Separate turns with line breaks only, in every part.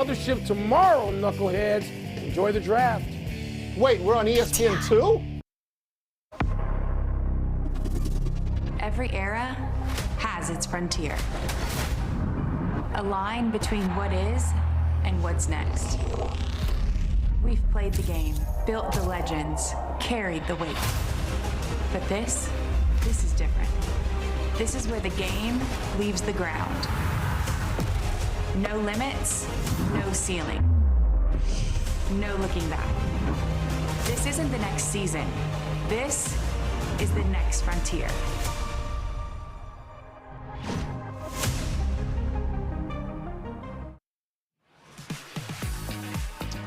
Mothership tomorrow, knuckleheads. Enjoy the draft. Wait, we're on ESPN too?
Every era has its frontier. A line between what is and what's next. We've played the game, built the legends, carried the weight. But this is different. This is where the game leaves the ground. No limits, no ceiling. No looking back. This isn't the next season. This is the next frontier.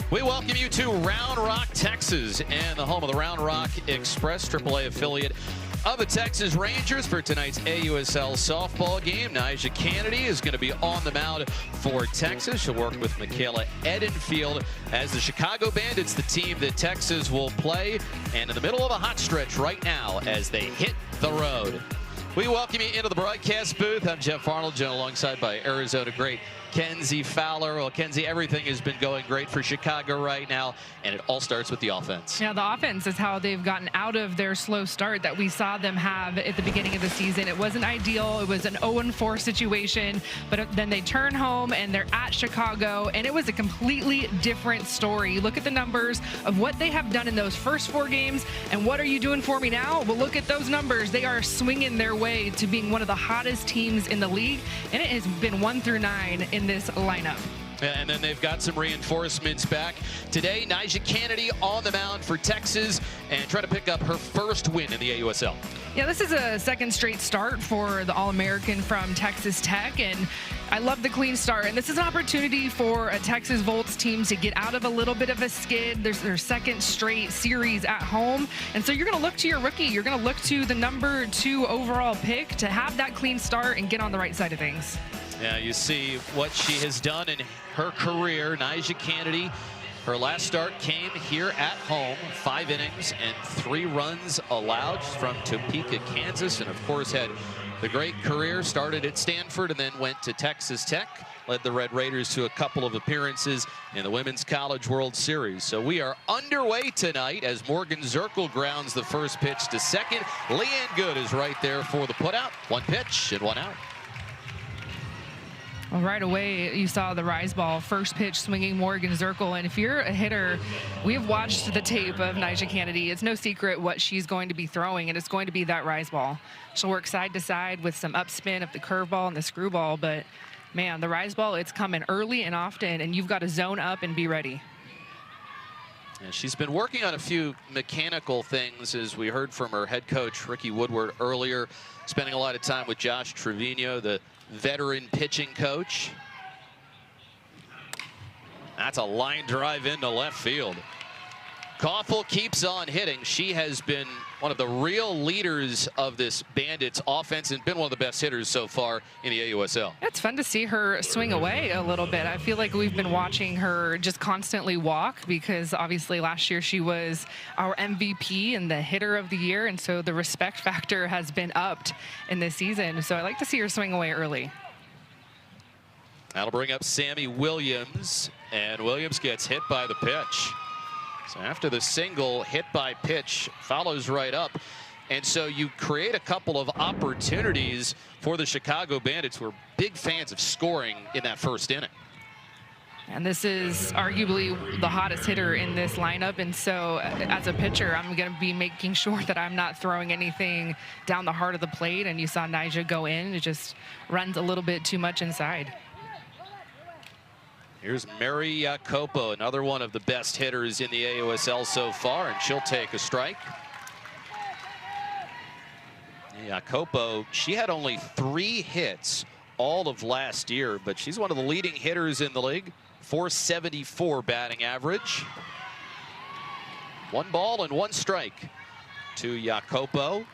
We welcome you to Round Rock, Texas, and the home of the Round Rock Express, AAA affiliate of the Texas Rangers for tonight's AUSL softball game. Nyjah Cannady is going to be on the mound for Texas. She'll work with Michaela Edenfield as the Chicago Bandits, the team that Texas will play, and in the middle of a hot stretch right now as they hit the road. We welcome you into the broadcast booth. I'm Jeff Arnold, joined alongside by Arizona great Kenzie Fowler. Well, Kenzie, everything has been going great for Chicago right now, and it all starts with the offense.
Yeah, the offense is how they've gotten out of their slow start that we saw them have at the beginning of the season. It wasn't ideal. It was an 0-4 situation, but then they turn home and they're at Chicago, and it was a completely different story. You look at the numbers of what they have done in those first 4 games, and what are you doing for me now? Well, look at those numbers. They are swinging their way to being one of the hottest teams in the league, and it has been 1 through 9 in this lineup.
And then they've got some reinforcements back. Today, Nyjah Cannady on the mound for Texas and trying to pick up her first win in the AUSL.
Yeah, this is a second straight start for the All-American from Texas Tech, and I love the clean start. And this is an opportunity for a Texas Volts team to get out of a little bit of a skid. There's their second straight series at home, and so you're going to look to your rookie. You're going to look to the number 2 overall pick to have that clean start and get on the right side of things.
Yeah, you see what she has done in her career. Nyjah Cannady, her last start came here at home, 5 innings and 3 runs allowed from Topeka, Kansas, and of course had the great career, started at Stanford and then went to Texas Tech, led the Red Raiders to a couple of appearances in the Women's College World Series. So we are underway tonight as Morgan Zirkle grounds the first pitch to second. Leanne Good is right there for the putout. 1 pitch and 1 out.
Well, right away, you saw the rise ball, first pitch swinging Morgan Zirkle. And if you're a hitter, we have watched the tape of Nyjah Cannady. It's no secret what she's going to be throwing, and it's going to be that rise ball. She'll work side to side with some upspin of the curveball and the screwball, but man, the rise ball, it's coming early and often, and you've got to zone up and be ready.
And she's been working on a few mechanical things, as we heard from her head coach, Ricky Woodward, earlier, spending a lot of time with Josh Trevino, the veteran pitching coach. That's a line drive into left field. Koffel keeps on hitting. She has been one of the real leaders of this Bandits offense and been one of the best hitters so far in the AUSL.
It's fun to see her swing away a little bit. I feel like we've been watching her just constantly walk because obviously last year she was our MVP and the hitter of the year, and so the respect factor has been upped in this season. So I like to see her swing away early.
That'll bring up Sammy Williams, and Williams gets hit by the pitch. So after the single, hit by pitch follows right up. And so you create a couple of opportunities for the Chicago Bandits, who are big fans of scoring in that first inning.
And this is arguably the hottest hitter in this lineup. And so as a pitcher, I'm going to be making sure that I'm not throwing anything down the heart of the plate. And you saw Nyjah go in. It just runs a little bit too much inside.
Here's Mary Jacopo, another one of the best hitters in the AUSL so far, and she'll take a strike. Jacopo, she had only 3 hits all of last year, but she's one of the leading hitters in the league. 474 batting average. 1 ball and 1 strike to Jacopo,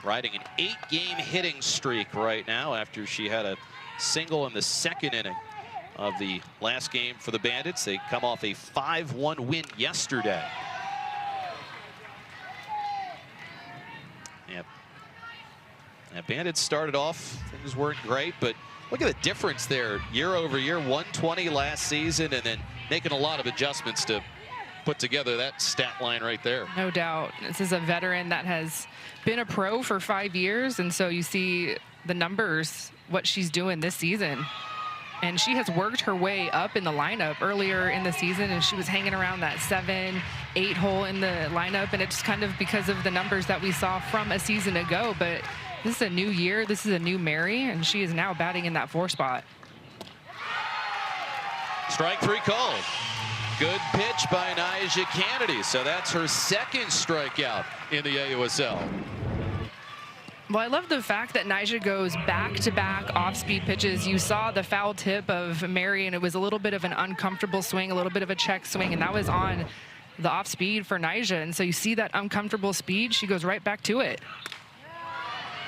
riding an 8-game hitting streak right now after she had a single in the 2nd inning of the last game for the Bandits. They come off a 5-1 win yesterday. Yeah, Bandits started off, things weren't great, but Look at the difference there year over year. 120 last season, and then making a lot of adjustments to put together that stat line right there.
No doubt. This is a veteran that has been a pro for 5 years, and so you see the numbers, what she's doing this season. And she has worked her way up in the lineup earlier in the season, and she was hanging around that 7, 8 hole in the lineup, and it's kind of because of the numbers that we saw from a season ago. But this is a new year, this is a new Mary, and she is now batting in that 4 spot.
Strike 3 called. Good pitch by Nyjah Kennedy. So that's her 2nd strikeout in the AUSL.
Well, I love the fact that Nyjah goes back-to-back off-speed pitches. You saw the foul tip of Mary, and it was a little bit of an uncomfortable swing, a little bit of a check swing, and that was on the off-speed for Nyjah. And so you see that uncomfortable speed, she goes right back to it.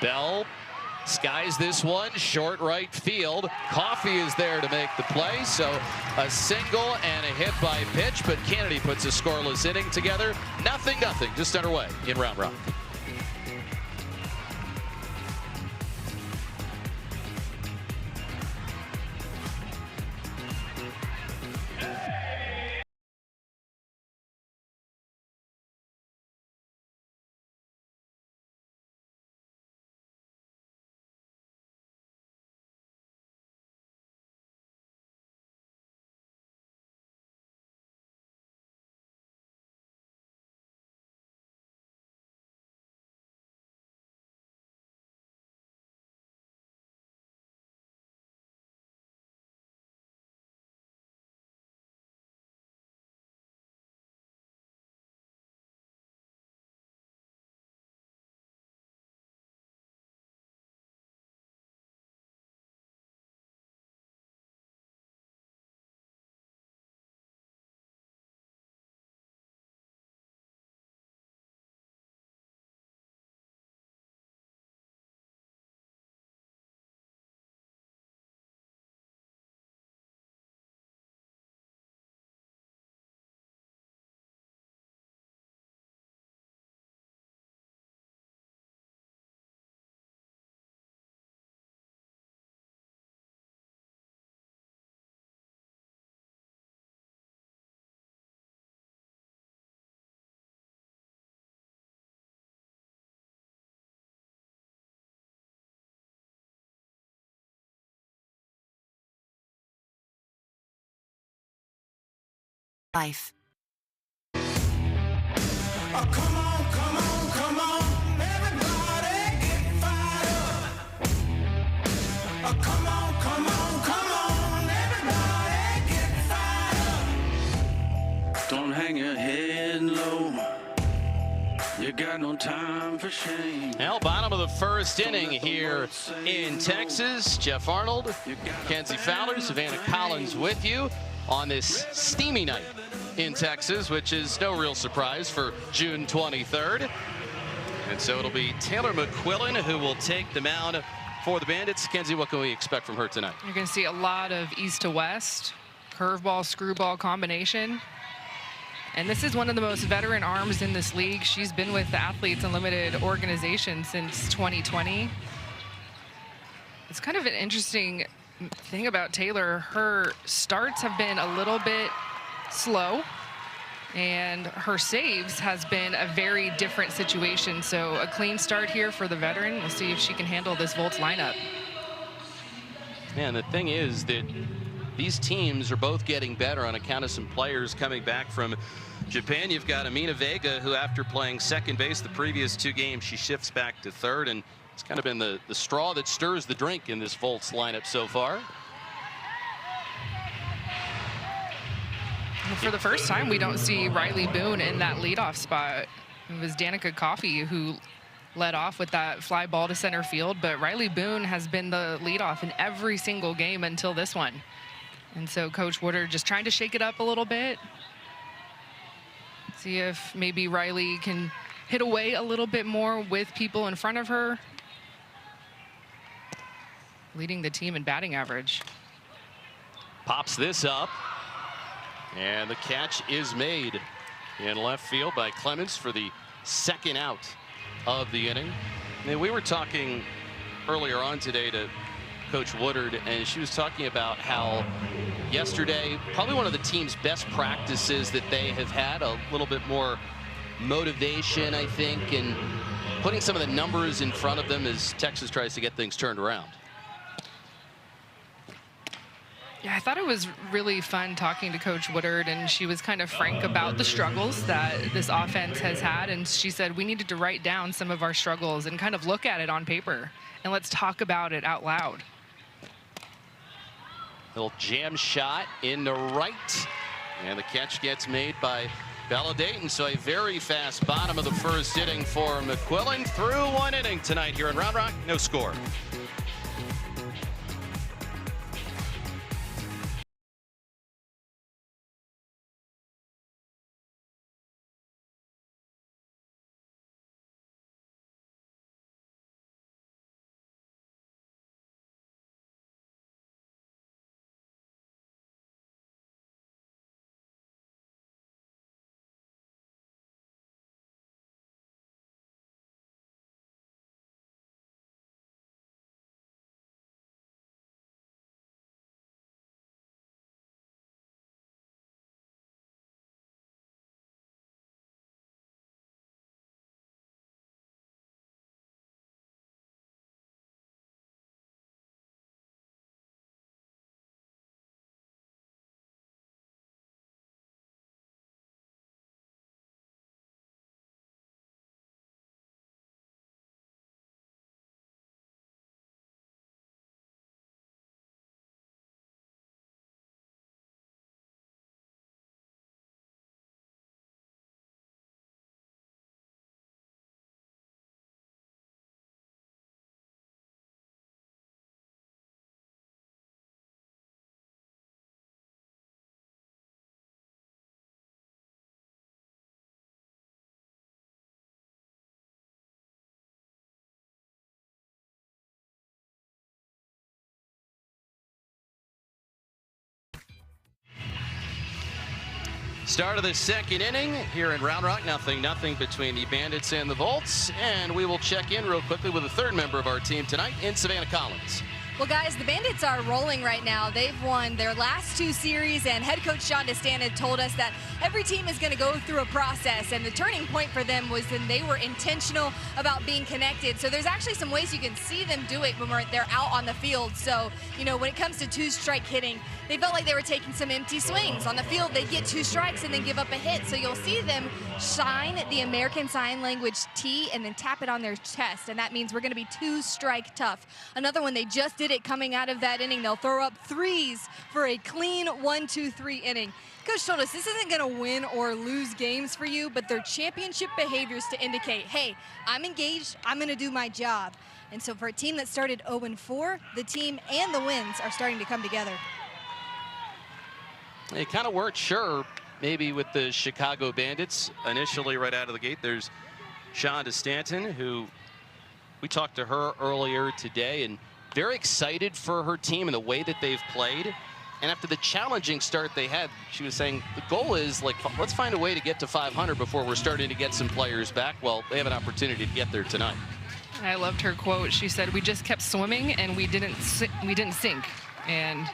Bell skies this one, short right field. Coffey is there to make the play, so a single and a hit by pitch, but Kennedy puts a scoreless inning together. 0-0, just underway in Round Rock.
Life.
Oh, come on, come on, come on, everybody get fired up. Oh, come on, come on, come on, everybody get fired up. Don't hang your head low. You got no time for shame.
Well, bottom of the 1st inning here in Texas. Jeff Arnold, Kenzie Fowler, Savannah Collins with you on this steamy night in Texas, which is no real surprise for June 23rd. And so it'll be Taylor McQuillan who will take the mound for the Bandits. Kenzie, what can we expect from her tonight?
You're going to see a lot of east to west, curveball, screwball combination. And this is one of the most veteran arms in this league. She's been with the Athletes Unlimited organization since 2020. It's kind of an interesting thing about Taylor. Her starts have been a little bit slow, and her saves has been a very different situation. So a clean start here for the veteran. We'll see if she can handle this Volts lineup.
Man, the thing is that these teams are both getting better on account of some players coming back from Japan. You've got Amina Vega, who after playing 2nd base the previous 2 games, she shifts back to 3rd, and it's kind of been the straw that stirs the drink in this Volts lineup so far.
For the first time, we don't see Riley Boone in that leadoff spot. It was Danica Coffey who led off with that fly ball to center field, but Riley Boone has been the leadoff in every single game until this one. And so Coach Woodard just trying to shake it up a little bit. See if maybe Riley can hit away a little bit more with people in front of her. Leading the team in batting average.
Pops this up. And the catch is made in left field by Clemens for the 2nd out of the inning. And we were talking earlier on today to Coach Woodard, and she was talking about how yesterday, probably one of the team's best practices that they have had, a little bit more motivation, I think, and putting some of the numbers in front of them as Texas tries to get things turned around.
Yeah, I thought it was really fun talking to Coach Woodard, and she was kind of frank about the struggles that this offense has had. And she said we needed to write down some of our struggles and kind of look at it on paper, and let's talk about it out loud.
Little jam shot in the right, and the catch gets made by Bella Dayton. So a very fast bottom of the first inning for McQuillan. Through one inning tonight here in Round Rock, no score. Start of the second inning here in Round Rock, 0-0 between the Bandits and the Volts. And we will check in real quickly with a third member of our team tonight in Savannah Collins.
Well, guys, the Bandits are rolling right now. They've won their last 2 series, and head coach Sean DeStana told us that every team is going to go through a process, and the turning point for them was when they were intentional about being connected. So there's actually some ways you can see them do it when they're out on the field. So, you know, when it comes to 2-strike hitting, they felt like they were taking some empty swings. On the field, they get 2 strikes and then give up a hit. So you'll see them shine the American Sign Language T and then tap it on their chest, and that means we're going to be 2-strike tough. Another one, they just did it coming out of that inning. They'll throw up 3s for a clean 1-2-3 inning. Coach told us this isn't going to win or lose games for you, but they're championship behaviors to indicate, hey, I'm engaged, I'm going to do my job. And so for a team that started 0-4, the team and the wins are starting to come together.
They kind of weren't sure, maybe with the Chicago Bandits initially right out of the gate. There's Sean DeStanton, who we talked to her earlier today, and very excited for her team and the way that they've played. And after the challenging start they had, she was saying the goal is, like, let's find a way to get to 500 before we're starting to get some players back. Well, they have an opportunity to get there tonight.
I loved her quote. She said, we just kept swimming and we didn't sink. And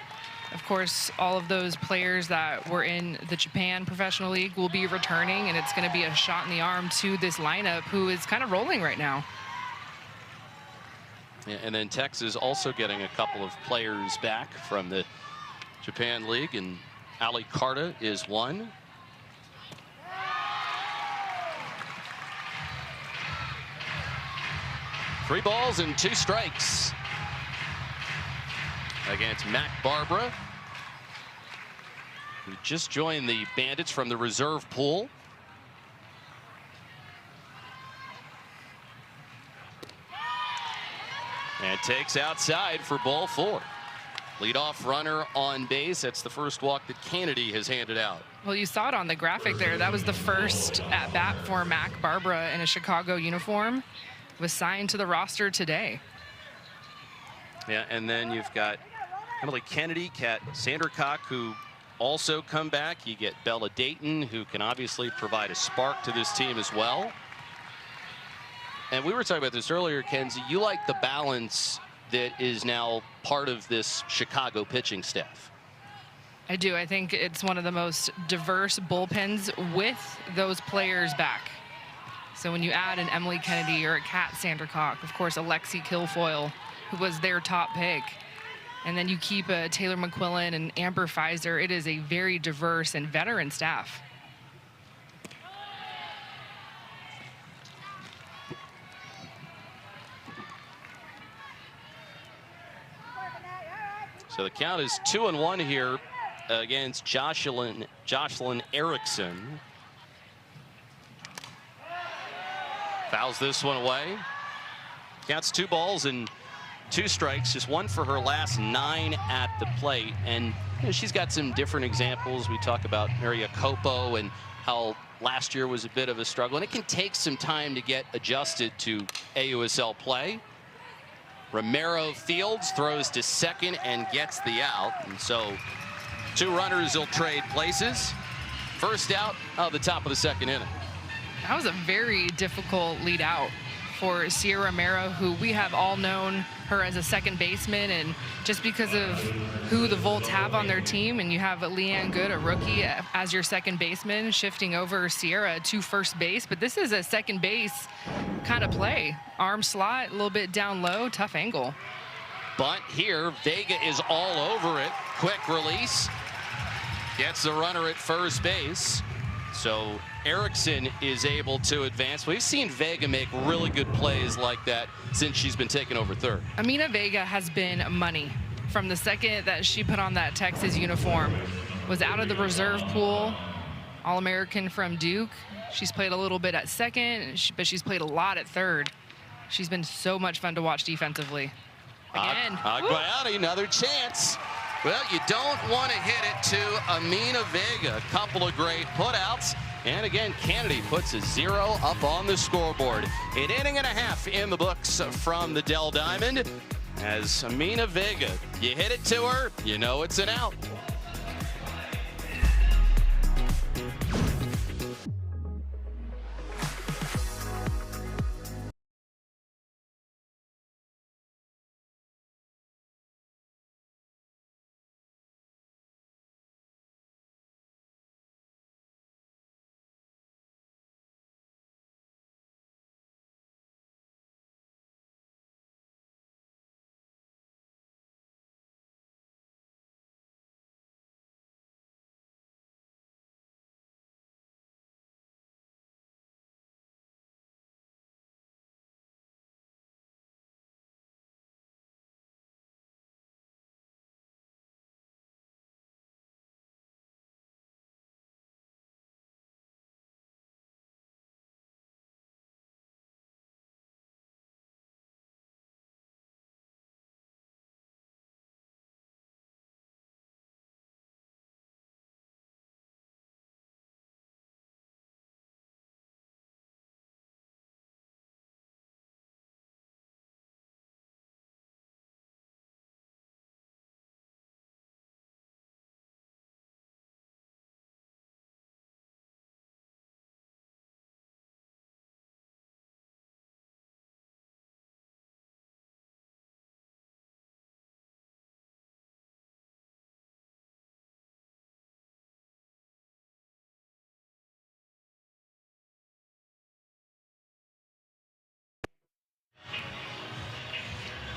of course, all of those players that were in the Japan Professional League will be returning, and it's going to be a shot in the arm to this lineup who is kind of rolling right now.
Yeah, and then Texas also getting a couple of players back from the Japan League, and Ali Carta is one. Three balls and 2 strikes against Mac Barbara, who just joined the Bandits from the reserve pool. And takes outside for ball 4. Leadoff runner on base. That's the first walk that Kennedy has handed out.
Well, you saw it on the graphic there. That was the first at bat for Mac Barbara in a Chicago uniform. Was signed to the roster today.
Yeah, and then you've got Emily Kennedy, Kat Sandercock, who also come back. You get Bella Dayton, who can obviously provide a spark to this team as well. And we were talking about this earlier, Kenzie. You like the balance that is now part of this Chicago pitching staff.
I do. I think it's one of the most diverse bullpens with those players back. So when you add an Emily Kennedy or a Kat Sandercock, of course, Alexi Kilfoyle, who was their top pick, and then you keep a Taylor McQuillan and Amber Pfizer, it is a very diverse and veteran staff.
So the count is 2-1 here against Jocelyn Erickson. Fouls this one away. Counts 2 balls and 2 strikes, just 1 for her last 9 at the plate. And you know, she's got some different examples. We talk about Maria Copo and how last year was a bit of a struggle. And it can take some time to get adjusted to AUSL play. Romero Fields throws to second and gets the out. And so 2 runners will trade places. First out of the top of the second inning.
That was a very difficult lead out for Sierra Romero, who we have all known her as a second baseman, and just because of who the Volts have on their team, and you have Leanne Good, a rookie, as your second baseman, shifting over Sierra to first base. But this is a second base kind of play. Arm slot, a little bit down low, tough angle.
Bunt here, Vega is all over it. Quick release, gets the runner at first base. So Erickson is able to advance. We've seen Vega make really good plays like that since she's been taking over third.
Amina Vega has been money from the second that she put on that Texas uniform. Was out of the reserve pool, All-American from Duke. She's played a little bit at second, but she's played a lot at third. She's been so much fun to watch defensively. Again.
Aguayani, another chance. Well, you don't want to hit it to Amina Vega. A couple of great putouts. And again, Kennedy puts a 0 up on the scoreboard. An inning and a half in the books from the Dell Diamond. As Amina Vega, you hit it to her, you know it's an out.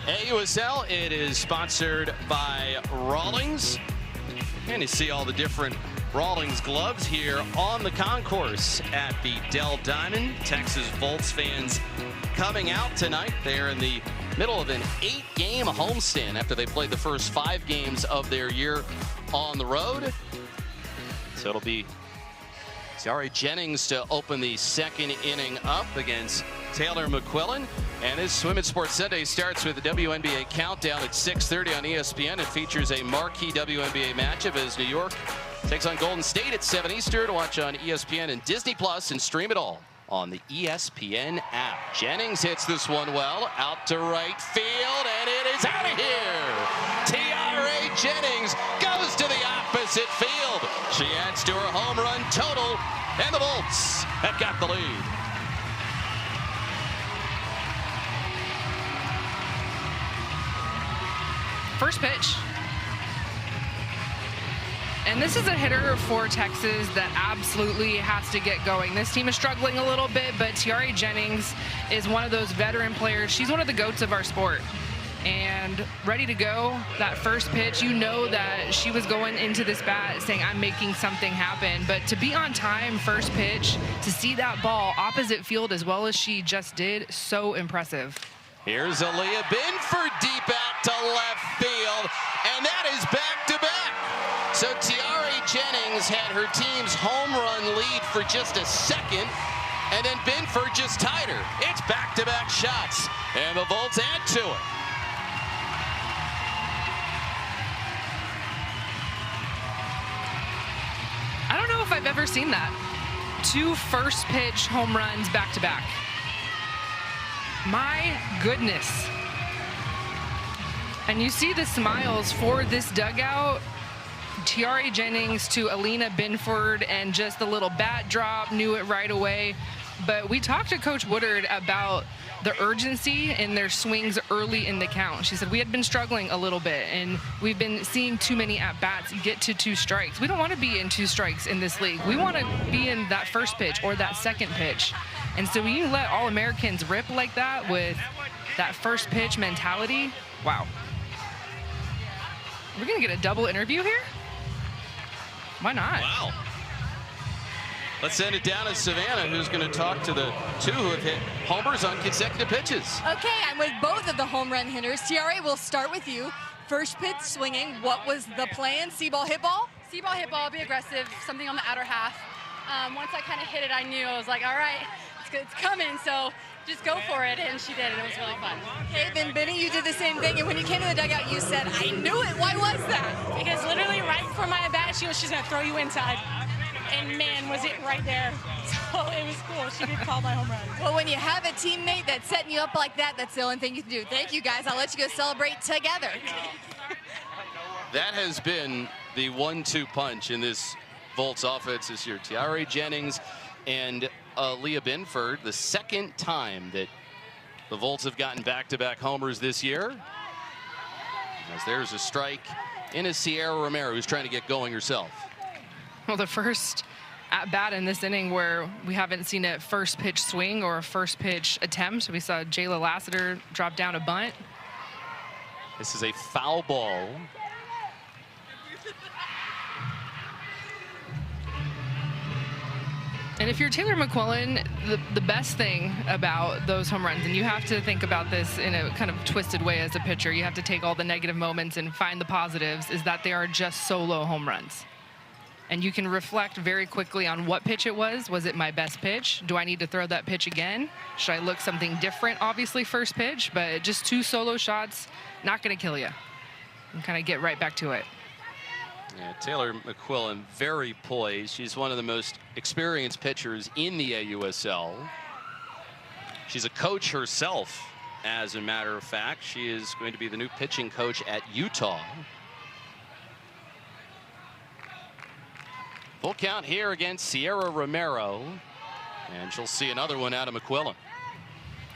AUSL, it is sponsored by Rawlings. And you see all the different Rawlings gloves here on the concourse at the Dell Diamond. Texas Volts fans coming out tonight. They're in the middle of an 8-game homestand after they played the first 5 games of their year on the road. So it'll be Zari Jennings to open the second inning up against Taylor McQuillan. And this Swim and Sports Sunday starts with the WNBA Countdown at 6:30 on ESPN. It features a marquee WNBA matchup as New York takes on Golden State at 7 Eastern. Watch on ESPN and Disney Plus and stream it all on the ESPN app. Jennings hits this one well, out to right field, and it is out of here. Tiare Jennings goes to the opposite field. She adds to her home run total, and the Volts have got the lead.
First pitch. And this is a hitter for Texas that absolutely has to get going. This team is struggling a little bit, but Tiare Jennings is one of those veteran players. She's one of the GOATs of our sport. And ready to go, that first pitch, you know that she was going into this bat saying, I'm making something happen. But to be on time, first pitch, to see that ball opposite field as well as she just did, so impressive.
Here's Aaliyah Binford deep out to left field, and that is back-to-back. So Tiare Jennings had her team's home run lead for just a second, and then Binford just tied her. It's back-to-back shots, and the Volts add to it.
I don't know if I've ever seen that. 2 first pitch home runs back-to-back. My goodness. And you see the smiles for this dugout. Tiare Jennings to Alina Binford, and just a little bat drop, knew it right away. But we talked to Coach Woodard about the urgency in their swings early in the count. She said we had been struggling a little bit, and we've been seeing too many at-bats get to 2 strikes. We don't want to be in 2 strikes in this league. We want to be in that first pitch or that second pitch. And so when you let All-Americans rip like that with that first pitch mentality, wow. We're going to get a double interview here? Why not?
Wow. Let's send it down to Savannah, who's going to talk to the 2 who have hit homers on consecutive pitches.
Okay, I'm with both of the home run hitters. Tiare, we'll start with you. First pitch swinging, what was the plan? See-ball, hit ball?
See-ball, hit ball, be aggressive, something on the outer half. Once I kind of hit it, I knew. I was like, all right, it's coming, so just go for it, and she did, and it was really fun.
Okay, then Benny, you did the same thing, and when you came to the dugout, you said, I knew it. Why was that?
Because literally right before my at-bat, she's going to throw you inside. And man, was it right there. So it was cool. She did call my home run.
Well, when you have a teammate that's setting you up like that, that's the only thing you can do. Thank you, guys. I'll let you go celebrate together.
That has been the 1-2 punch in this Volts offense this year. Tiare Jennings and Leah Binford, the second time that the Volts have gotten back-to-back homers this year. As there's a strike in a Sierra Romero, who's trying to get going herself.
Well, the first at-bat in this inning where we haven't seen a first pitch swing or a first pitch attempt. We saw Jayla Lassiter drop down a bunt.
This is a foul ball.
And if you're Taylor McQuillan, the best thing about those home runs, and you have to think about this in a kind of twisted way as a pitcher, you have to take all the negative moments and find the positives, is that they are just solo home runs. And you can reflect very quickly on what pitch it was. Was it my best pitch? Do I need to throw that pitch again? Should I look something different? Obviously first pitch, but just 2 solo shots, not going to kill you. And kind of get right back to it.
Yeah, Taylor McQuillan, very poised. She's one of the most experienced pitchers in the AUSL. She's a coach herself, as a matter of fact. She is going to be the new pitching coach at Utah. Full count here against Sierra Romero. And she'll see another one out of McQuillan.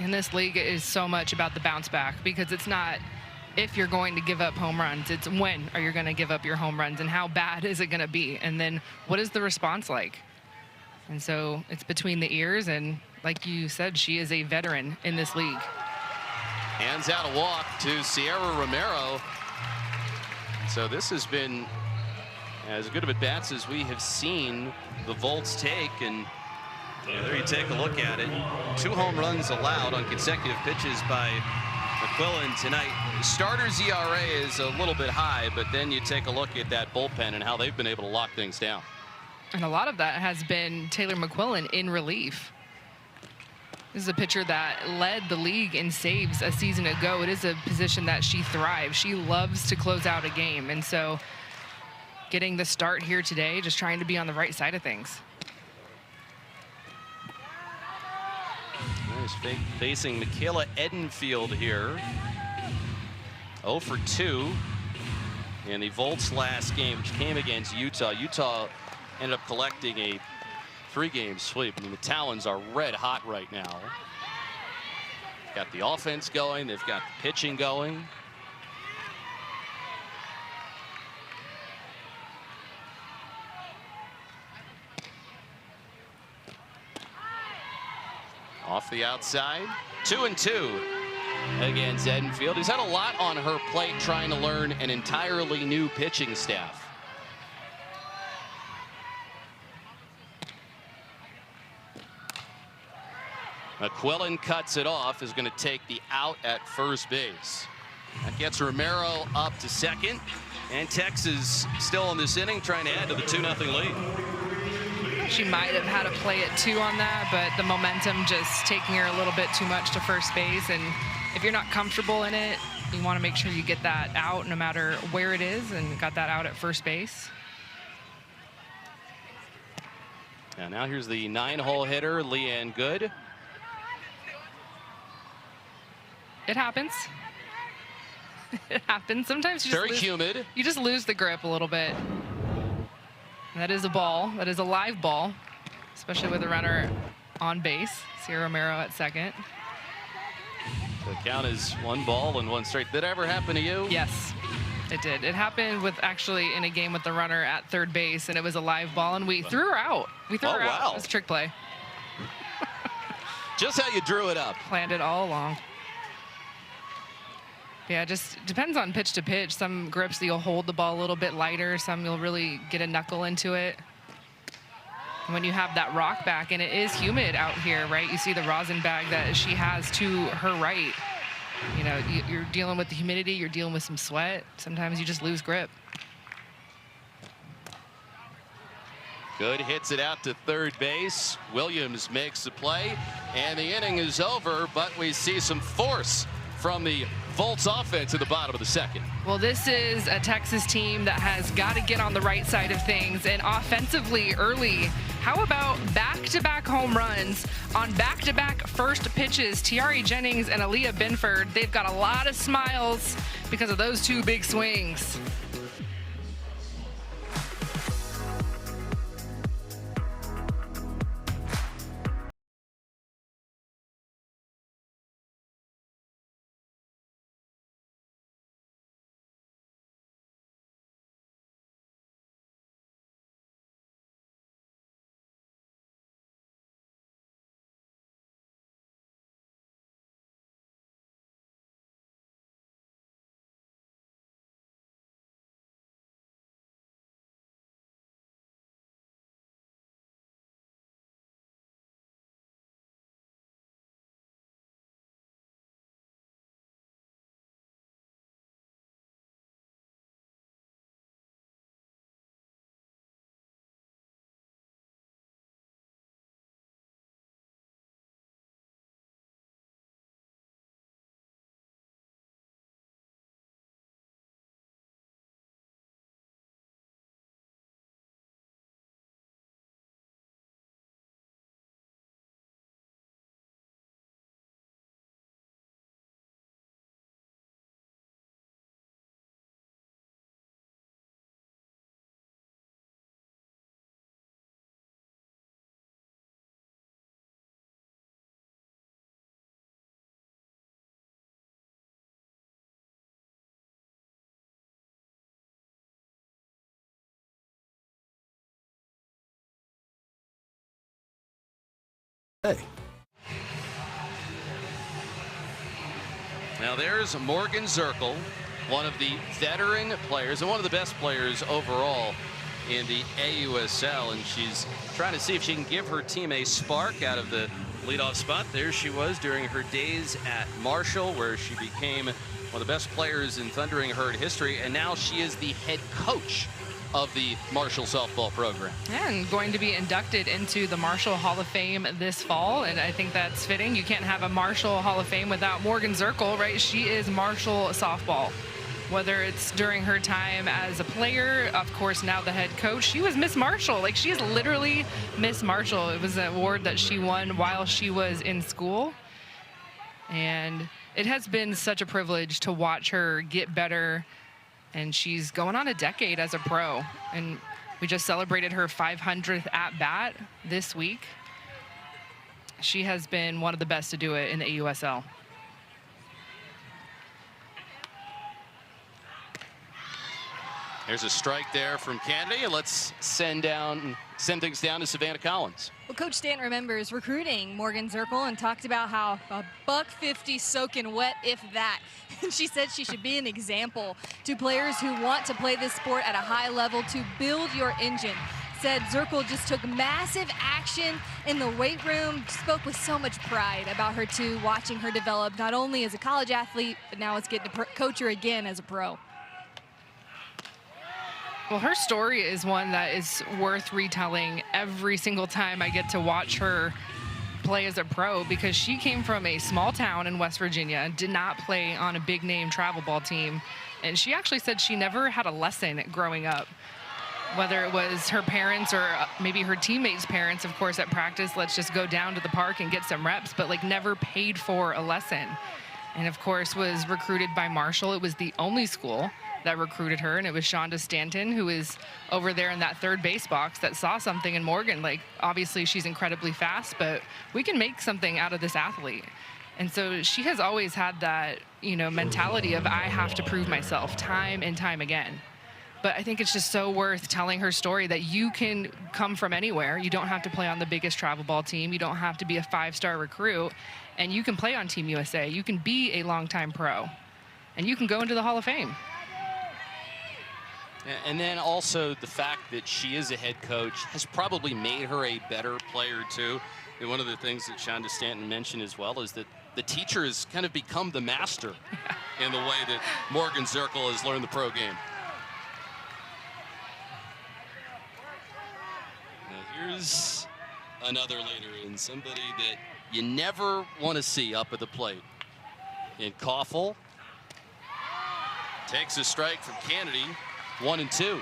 In this league, it is so much about the bounce back, because it's not if you're going to give up home runs, it's when are you going to give up your home runs and how bad is it going to be? And then what is the response like? And so it's between the ears, and like you said, she is a veteran in this league.
Hands out a walk to Sierra Romero. So this has been as good of at bats as we have seen the Volts take, and there you take a look at it. 2 home runs allowed on consecutive pitches by McQuillan tonight. The starter's ERA is a little bit high, but then you take a look at that bullpen and how they've been able to lock things down.
And a lot of that has been Taylor McQuillan in relief. This is a pitcher that led the league in saves a season ago. It is a position that she thrives. She loves to close out a game. And so getting the start here today, just trying to be on the right side of things.
Nice facing Michaela Edenfield here. 0 for 2 in the Volts last game, which came against Utah. Utah ended up collecting a 3-game sweep. I mean, the Talons are red hot right now. Got the offense going. They've got the pitching going. Off the outside, 2-2 against Edenfield. He's had a lot on her plate trying to learn an entirely new pitching staff. McQuillan cuts it off, is going to take the out at first base. That gets Romero up to second, and Texas still in this inning trying to add to the 2-0 lead.
She might have had a play at 2 on that, but the momentum just taking her a little bit too much to first base. And if you're not comfortable in it, you want to make sure you get that out no matter where it is, and got that out at first base.
And now here's the 9-hole hitter, Leanne Good.
It happens. It happens. Sometimes you just
Very humid.
You just lose the grip a little bit. And that is a ball. That is a live ball, especially with a runner on base. Sierra Romero at second.
The count is 1 ball and 1 strike. Did that ever happen to you?
Yes, it did. It happened with actually in a game with the runner at third base, and it was a live ball, and we threw her out. We threw her out.
Wow.
It was a trick play.
Just how you drew it up.
Planned it all along. Yeah, it just depends on pitch to pitch. Some grips you'll hold the ball a little bit lighter. Some you'll really get a knuckle into it. And when you have that rock back, and it is humid out here, right? You see the rosin bag that she has to her right. You know, you're dealing with the humidity. You're dealing with some sweat. Sometimes you just lose grip.
Good, hits it out to third base. Williams makes the play, and the inning is over, but we see some force from the Volts offense at the bottom of the second.
Well, this is a Texas team that has got to get on the right side of things, and offensively early. How about back-to-back home runs on back-to-back first pitches? Tiari Jennings and Aaliyah Binford, they've got a lot of smiles because of those 2 big swings.
Hey.
Now there's Morgan Zirkle, one of the veteran players and one of the best players overall in the AUSL, and she's trying to see if she can give her team a spark out of the leadoff spot. There she was during her days at Marshall, where she became one of the best players in Thundering Herd history, and now she is the head coach of the Marshall softball program.
And going to be inducted into the Marshall Hall of Fame this fall, and I think that's fitting. You can't have a Marshall Hall of Fame without Morgan Zirkle, right? She is Marshall softball. Whether it's during her time as a player, of course, now the head coach, she was Miss Marshall. Like, she is literally Miss Marshall. It was an award that she won while she was in school. And it has been such a privilege to watch her get better. And she's going on a decade as a pro. And we just celebrated her 500th at-bat this week. She has been one of the best to do it in the AUSL.
There's a strike there from Kennedy, and let's send things down to Savannah Collins.
Well, Coach Stanton remembers recruiting Morgan Zirkle and talked about how a $150 soaking wet, if that. And she said she should be an example to players who want to play this sport at a high level to build your engine. Said Zirkle just took massive action in the weight room, spoke with so much pride about her too, watching her develop not only as a college athlete, but now it's getting to coach her again as a pro.
Well, her story is one that is worth retelling every single time I get to watch her play as a pro, because she came from a small town in West Virginia, did not play on a big name travel ball team, and she actually said she never had a lesson growing up. Whether it was her parents or maybe her teammates' parents, of course, at practice, let's just go down to the park and get some reps, but like never paid for a lesson. And of course was recruited by Marshall. It was the only school that recruited her, and it was Shonda Stanton, who is over there in that third base box, that saw something in Morgan. Like, obviously she's incredibly fast, but we can make something out of this athlete. And so she has always had that, you know, mentality of I have to prove myself time and time again. But I think it's just so worth telling her story that you can come from anywhere. You don't have to play on the biggest travel ball team. You don't have to be a 5-star recruit, and you can play on Team USA. You can be a longtime pro, and you can go into the Hall of Fame.
And then also the fact that she is a head coach has probably made her a better player too. And one of the things that Shonda Stanton mentioned as well is that the teacher has kind of become the master in the way that Morgan Zirkle has learned the pro game. Now here's another leader, and somebody that you never want to see up at the plate. And Koffel takes a strike from Kennedy. 1-2.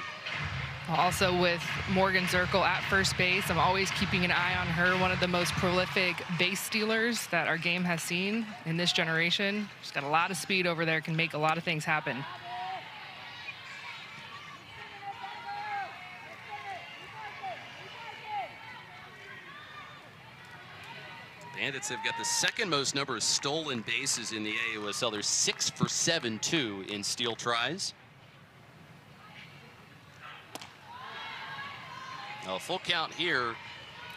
Also with Morgan Zirkle at first base, I'm always keeping an eye on her. One of the most prolific base stealers that our game has seen in this generation. She's got a lot of speed over there, can make a lot of things happen.
Bandits have got the second most number of stolen bases in the AUSL. They're 6 for 7, too, in steal tries. A full count here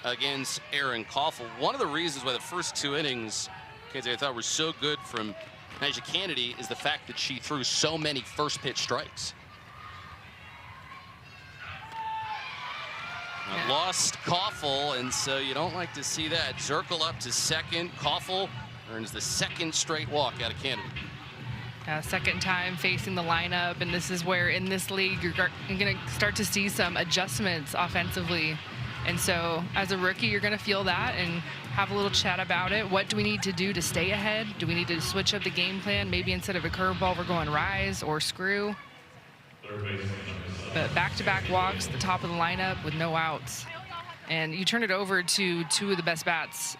against Erin Koffel. One of the reasons why the first 2 innings, I thought were so good from Nyjah Kennedy is the fact that she threw so many first pitch strikes. Lost Koffel, and so you don't like to see that. Zirkle up to second. Koffel earns the second straight walk out of Kennedy.
Second time facing the lineup, and this is where in this league you're going to start to see some adjustments offensively. And so as a rookie, you're going to feel that and have a little chat about it. What do we need to do to stay ahead? Do we need to switch up the game plan? Maybe instead of a curveball, we're going rise or screw. But back-to-back walks, the top of the lineup with no outs. And you turn it over to 2 of the best bats,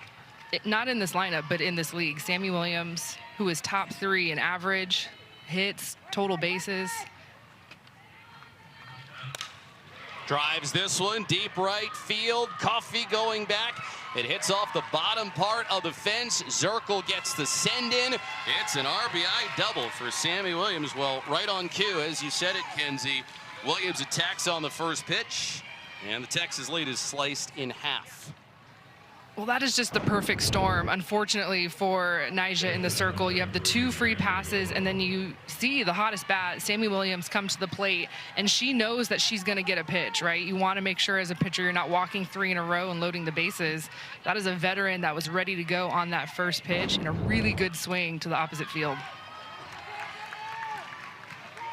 not in this lineup, but in this league. Sammy Williams, who is top 3 in average, hits, total bases.
Drives this one, deep right field. Coffey going back. It hits off the bottom part of the fence. Zirkle gets the send in. It's an RBI double for Sammy Williams. Well, right on cue, as you said it, Kenzie. Williams attacks on the first pitch, and the Texas lead is sliced in half.
Well, that is just the perfect storm. Unfortunately for Nyjah in the circle, you have the 2 free passes, and then you see the hottest bat, Sammy Williams, come to the plate, and she knows that she's going to get a pitch, right? You want to make sure as a pitcher you're not walking 3 in a row and loading the bases. That is a veteran that was ready to go on that first pitch, and a really good swing to the opposite field.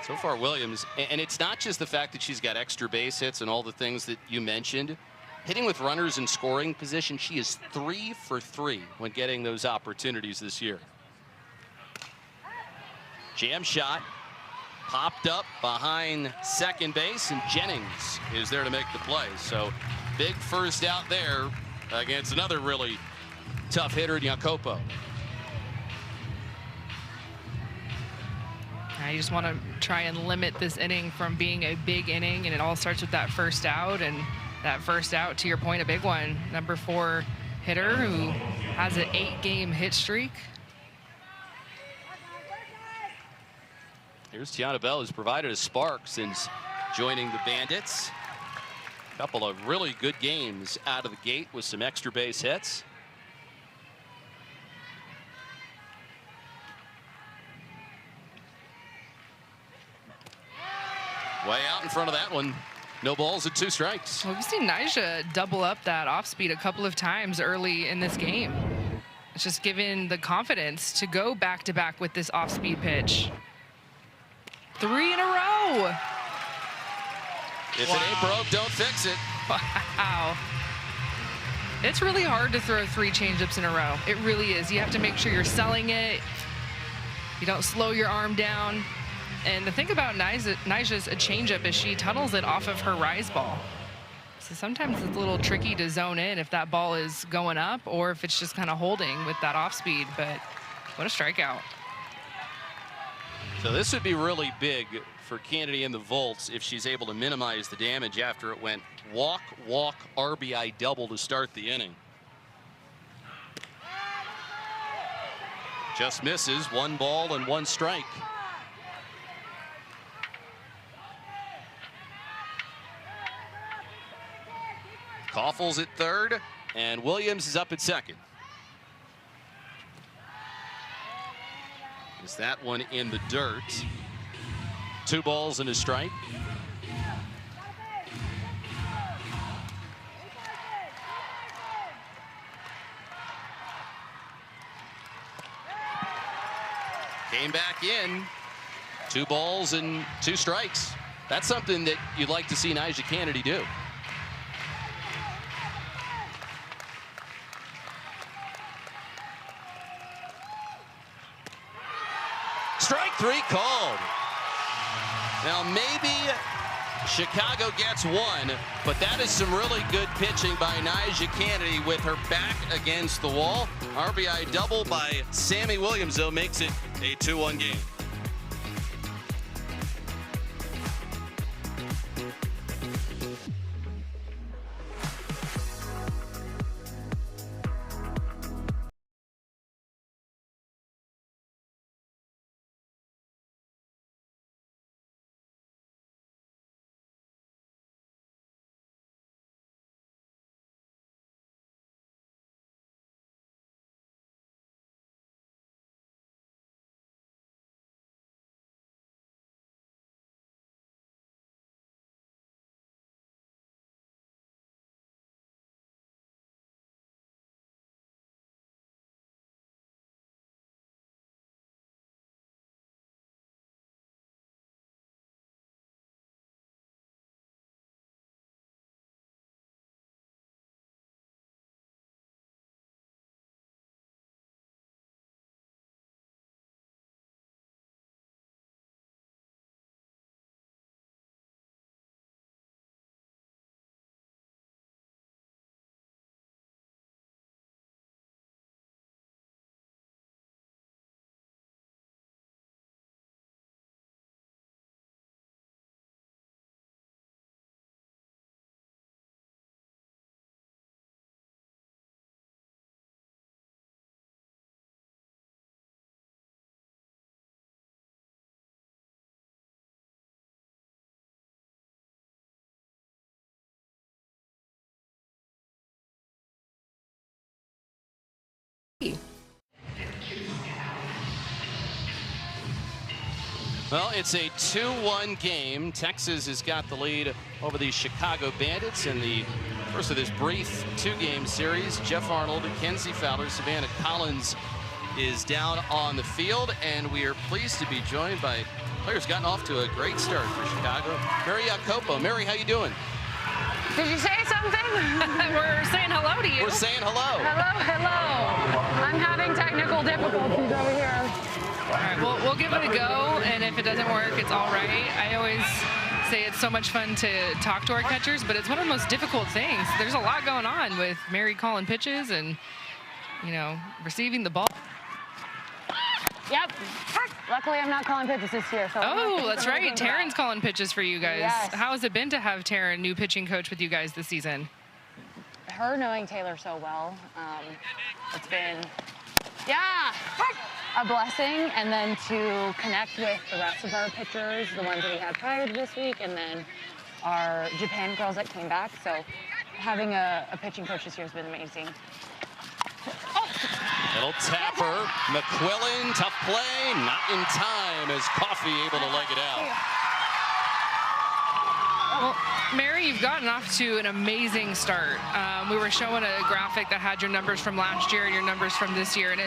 So far, Williams, and it's not just the fact that she's got extra base hits and all the things that you mentioned. Hitting with runners in scoring position, she is 3 for 3 when getting those opportunities this year. Jam shot popped up behind second base, and Jennings is there to make the play. So big first out there against another really tough hitter, Jacopo.
You just want to try and limit this inning from being a big inning, and it all starts with that first out. And that first out, to your point, a big one. Number 4 hitter who has an 8-game hit streak.
Here's Tiana Bell, who's provided a spark since joining the Bandits. A couple of really good games out of the gate with some extra base hits. Way out in front of that one. No balls and 2 strikes.
Well, we've seen Nyjah double up that off speed a couple of times early in this game. It's just given the confidence to go back to back with this off speed pitch. 3 in a row.
If it ain't broke, don't fix it.
Wow. It's really hard to throw 3 changeups in a row. It really is. You have to make sure you're selling it. You don't slow your arm down. And the thing about Nyjah's a changeup is she tunnels it off of her rise ball. So sometimes it's a little tricky to zone in if that ball is going up or if it's just kind of holding with that off speed. But what a strikeout.
So this would be really big for Kennedy in the Volts if she's able to minimize the damage after it went walk, walk, RBI double to start the inning. Just misses. 1 ball and 1 strike. Koffels at third, and Williams is up at second. Is that one in the dirt? 2 balls and a strike. Came back in. 2 balls and 2 strikes. That's something that you'd like to see Nyjah Kennedy do. Strike 3 called. Now maybe Chicago gets 1, but that is some really good pitching by Nyjah Kennedy with her back against the wall. RBI double by Sammy Williams, though, makes it a 2-1 game. Well, it's a 2-1 game. Texas has got the lead over the Chicago Bandits in the first of this brief 2-game series. Jeff Arnold, Kenzie Fowler, Savannah Collins is down on the field, and we are pleased to be joined by players gotten off to a great start for Chicago. Mary Jacopo. Mary, how you doing?
Did you say something?
We're saying hello to you.
We're saying hello.
Hello, hello. I'm having technical difficulties over here.
All right, we'll give it a go, and if it doesn't work, it's all right. I always say it's so much fun to talk to our catchers, but it's one of the most difficult things. There's a lot going on with Mary calling pitches and, you know, receiving the ball.
Yep. Luckily, I'm not calling pitches this year. So
oh, that's right. Taryn's calling pitches for you guys.
Yes.
How has it been to have Taryn, new pitching coach, with you guys this season?
Her knowing Taylor so well, it's been, yeah. a blessing, and then to connect with the rest of our pitchers, the ones that we had prior to this week, and then our Japan girls that came back. So having a pitching coach this year has been amazing.
Little tapper, McQuillan, tough play, not in time as Coffey able to leg it out.
Well, Mary, you've gotten off to an amazing start. We were showing a graphic that had your numbers from last year and your numbers from this year, and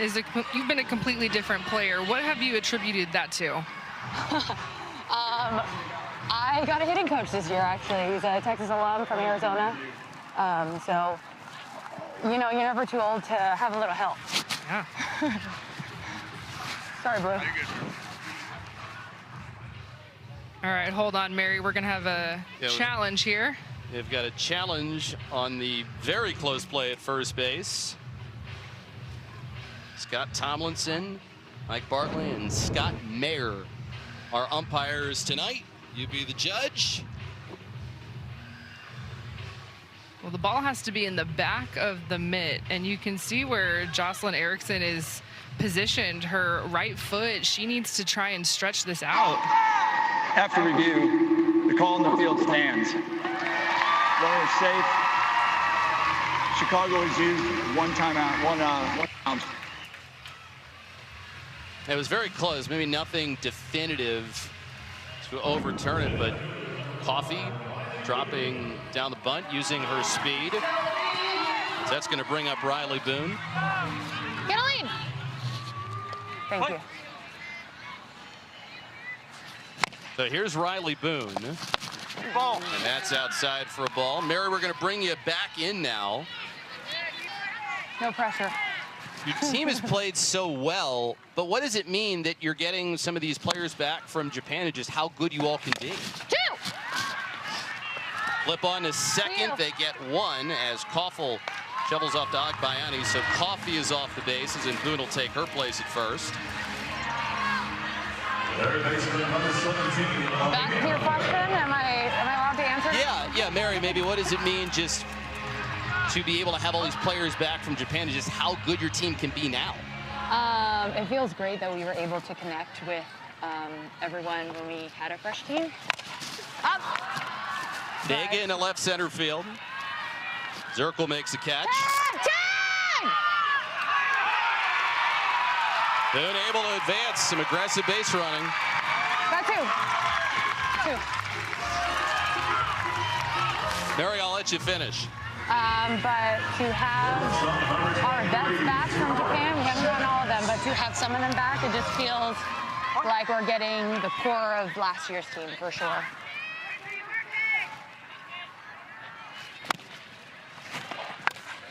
you've been a completely different player. What have you attributed that to?
I got a hitting coach this year, actually. He's a Texas alum from Arizona. So, you know, you're never too old to have a little help.
Yeah.
Sorry, Blue.
All right, hold on, Mary. We're going to have a challenge here.
They've got a challenge on the very close play at first base. Scott Tomlinson, Mike Bartley, and Scott Mayer are umpires tonight. You be the judge.
Well, the ball has to be in the back of the mitt, and you can see where Jocelyn Erickson is positioned. Her right foot, she needs to try and stretch this out.
After review, the call in the field stands. Runner is safe. Chicago has used one timeout, one out.
It was very close, maybe nothing definitive to overturn it, but Coffey dropping down the bunt using her speed. That's going to bring up Riley Boone.
Get a lead. Thank you.
So here's Riley Boone.
Ball.
And that's outside for a ball. Mary, we're going to bring you back in now.
No pressure.
Your team has played so well, but what does it mean that you're getting some of these players back from Japan and just how good you all can be?
2.
Flip on to second. They get one as Koffel shovels off to Agbayani. So Coffey is off the bases, and Boone will take her place at first.
Back to your question, am I allowed to answer?
Yeah, Mary, maybe what does it mean just to be able to have all these players back from Japan and just how good your team can be now?
It feels great that we were able to connect with everyone when we had a fresh team. Up!
Big into left center field. Zirkle makes a catch.
Tag!
Boone able to advance, some aggressive base running.
Got 2.
Mary, I'll let you finish.
But to have our vets back from Japan, we haven't gotten all of them, but to have some of them back, it just feels like we're getting the core of last year's team for sure.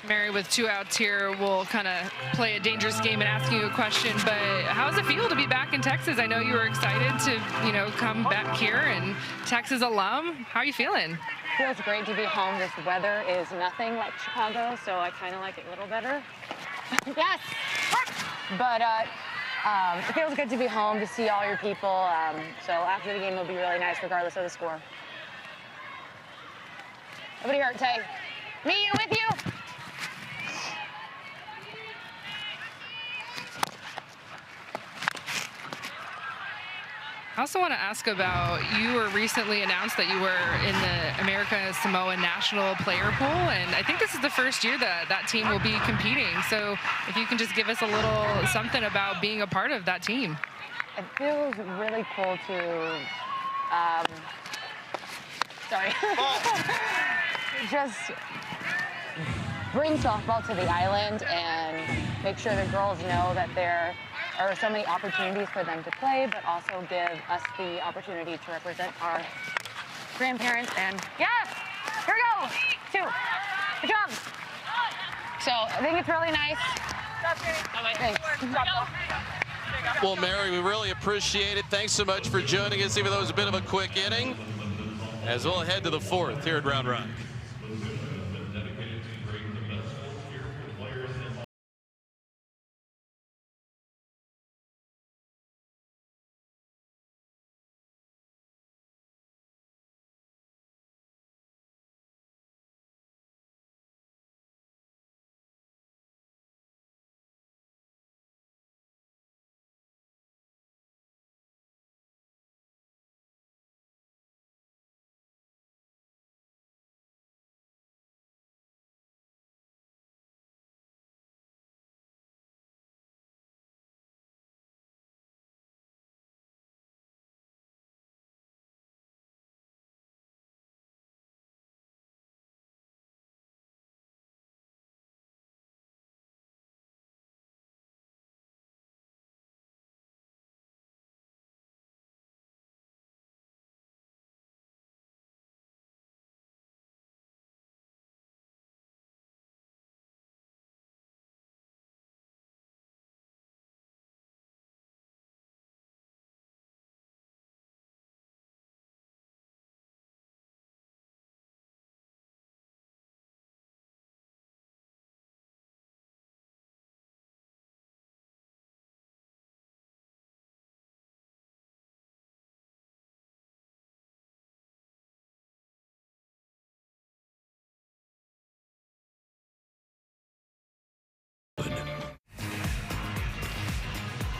Mary, with 2 outs here, we'll kind of play a dangerous game and ask you a question, but how does it feel to be back in Texas? I know you were excited to, come back here and Texas alum. How are you feeling?
Feels great to be home. This weather is nothing like Chicago, so I kind of like it a little better. Yes! But it feels good to be home, to see all your people. So after the game, it'll be really nice, regardless of the score. Nobody hurt, Tay. Me, with you?
I also want to ask about, you were recently announced that you were in the America Samoa National Player Pool, and I think this is the first year that that team will be competing. So if you can just give us a little something about being a part of that team.
It feels really cool to, just bring softball to the island and make sure the girls know that there are so many opportunities for them to play, but also give us the opportunity to represent our grandparents. And yes, here we go. 2. Good job. So I think it's really nice. Thanks.
Well, Mary, we really appreciate it. Thanks so much for joining us, even though it was a bit of a quick inning. As we'll head to the 4th here at Round Rock.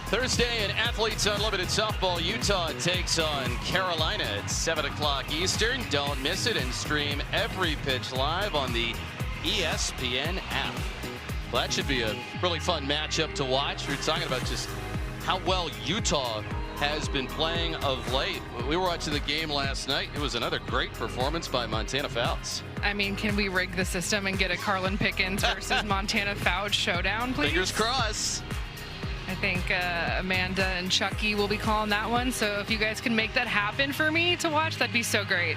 Thursday in Athletes Unlimited Softball, Utah takes on Carolina at 7 o'clock Eastern. Don't miss it and stream every pitch live on the ESPN app. Well, that should be a really fun matchup to watch. We're talking about just how well Utah has been playing of late. We were watching the game last night. It was another great performance by Montana Fouts.
I mean, can we rig the system and get a Carlin Pickens versus Montana Fouts showdown, please?
Fingers crossed.
I think Amanda and Chucky will be calling that one. So if you guys can make that happen for me to watch, that'd be so great.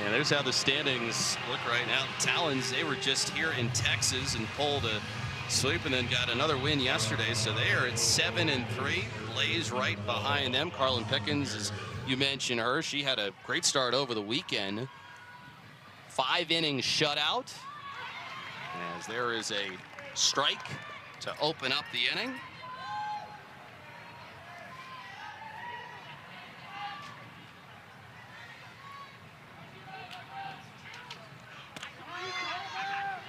And there's how the standings look right now. Talons, they were just here in Texas and pulled a sweep and then got another win yesterday. So they are at 7-3. Blaze right behind them. Carlin Pickens, as you mentioned her, she had a great start over the weekend. 5 innings shutout. As there is a strike to open up the inning.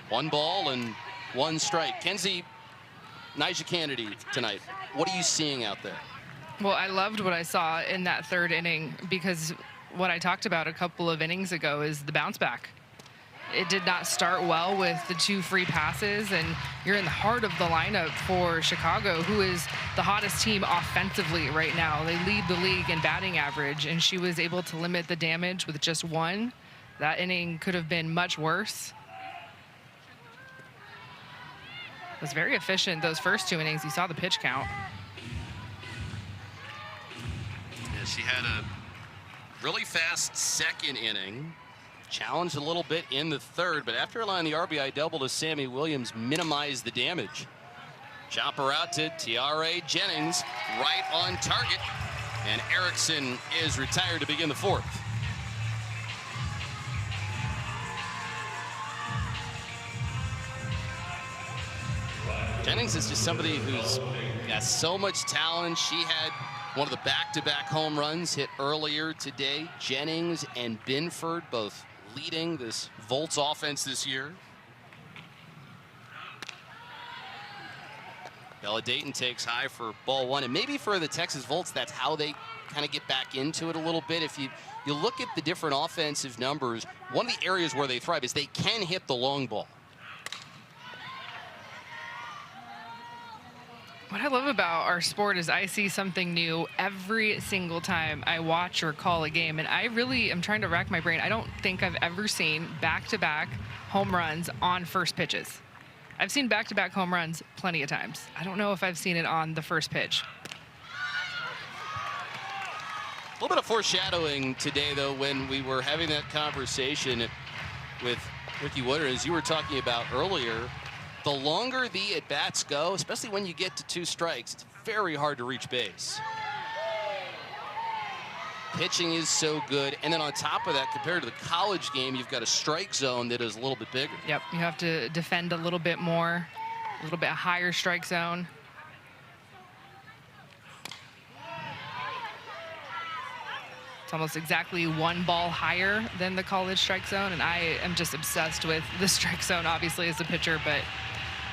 One ball and one strike. Kenzie, Nyjah Kennedy tonight. What are you seeing out there?
Well, I loved what I saw in that third inning because what I talked about a couple of innings ago is the bounce back. It did not start well with the 2 free passes, and you're in the heart of the lineup for Chicago, who is the hottest team offensively right now. They lead the league in batting average, and she was able to limit the damage with just 1. That inning could have been much worse. It was very efficient those first 2 innings. You saw the pitch count.
Yeah, she had a really fast second inning. Challenged a little bit in the third, but after allowing the RBI double to Sammy Williams, minimized the damage. Chopper out to Tiare Jennings, right on target, and Erickson is retired to begin the 4th. Jennings is just somebody who's got so much talent. She had one of the back-to-back home runs hit earlier today. Jennings and Binford both leading this Volts offense this year. Bella Dayton takes high for ball 1, and maybe for the Texas Volts, that's how they kind of get back into it a little bit. If you look at the different offensive numbers, one of the areas where they thrive is they can hit the long ball.
What I love about our sport is I see something new every single time I watch or call a game, and I really am trying to rack my brain. I don't think I've ever seen back-to-back home runs on first pitches. I've seen back-to-back home runs plenty of times. I don't know if I've seen it on the first pitch.
A little bit of foreshadowing today, though, when we were having that conversation with Ricky Woodard, as you were talking about earlier. The longer the at-bats go, especially when you get to 2 strikes, it's very hard to reach base. Pitching is so good, and then on top of that, compared to the college game, you've got a strike zone that is a little bit bigger.
Yep, you have to defend a little bit more, a little bit higher strike zone. It's almost exactly 1 ball higher than the college strike zone, and I am just obsessed with the strike zone, obviously, as a pitcher, but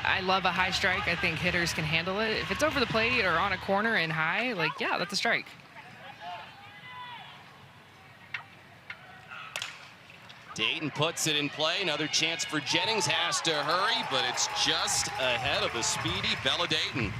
I love a high strike. I think hitters can handle it. If it's over the plate or on a corner and high, like, yeah, that's a strike.
Dayton puts it in play. Another chance for Jennings. Has to hurry, but it's just ahead of the speedy Bella Dayton.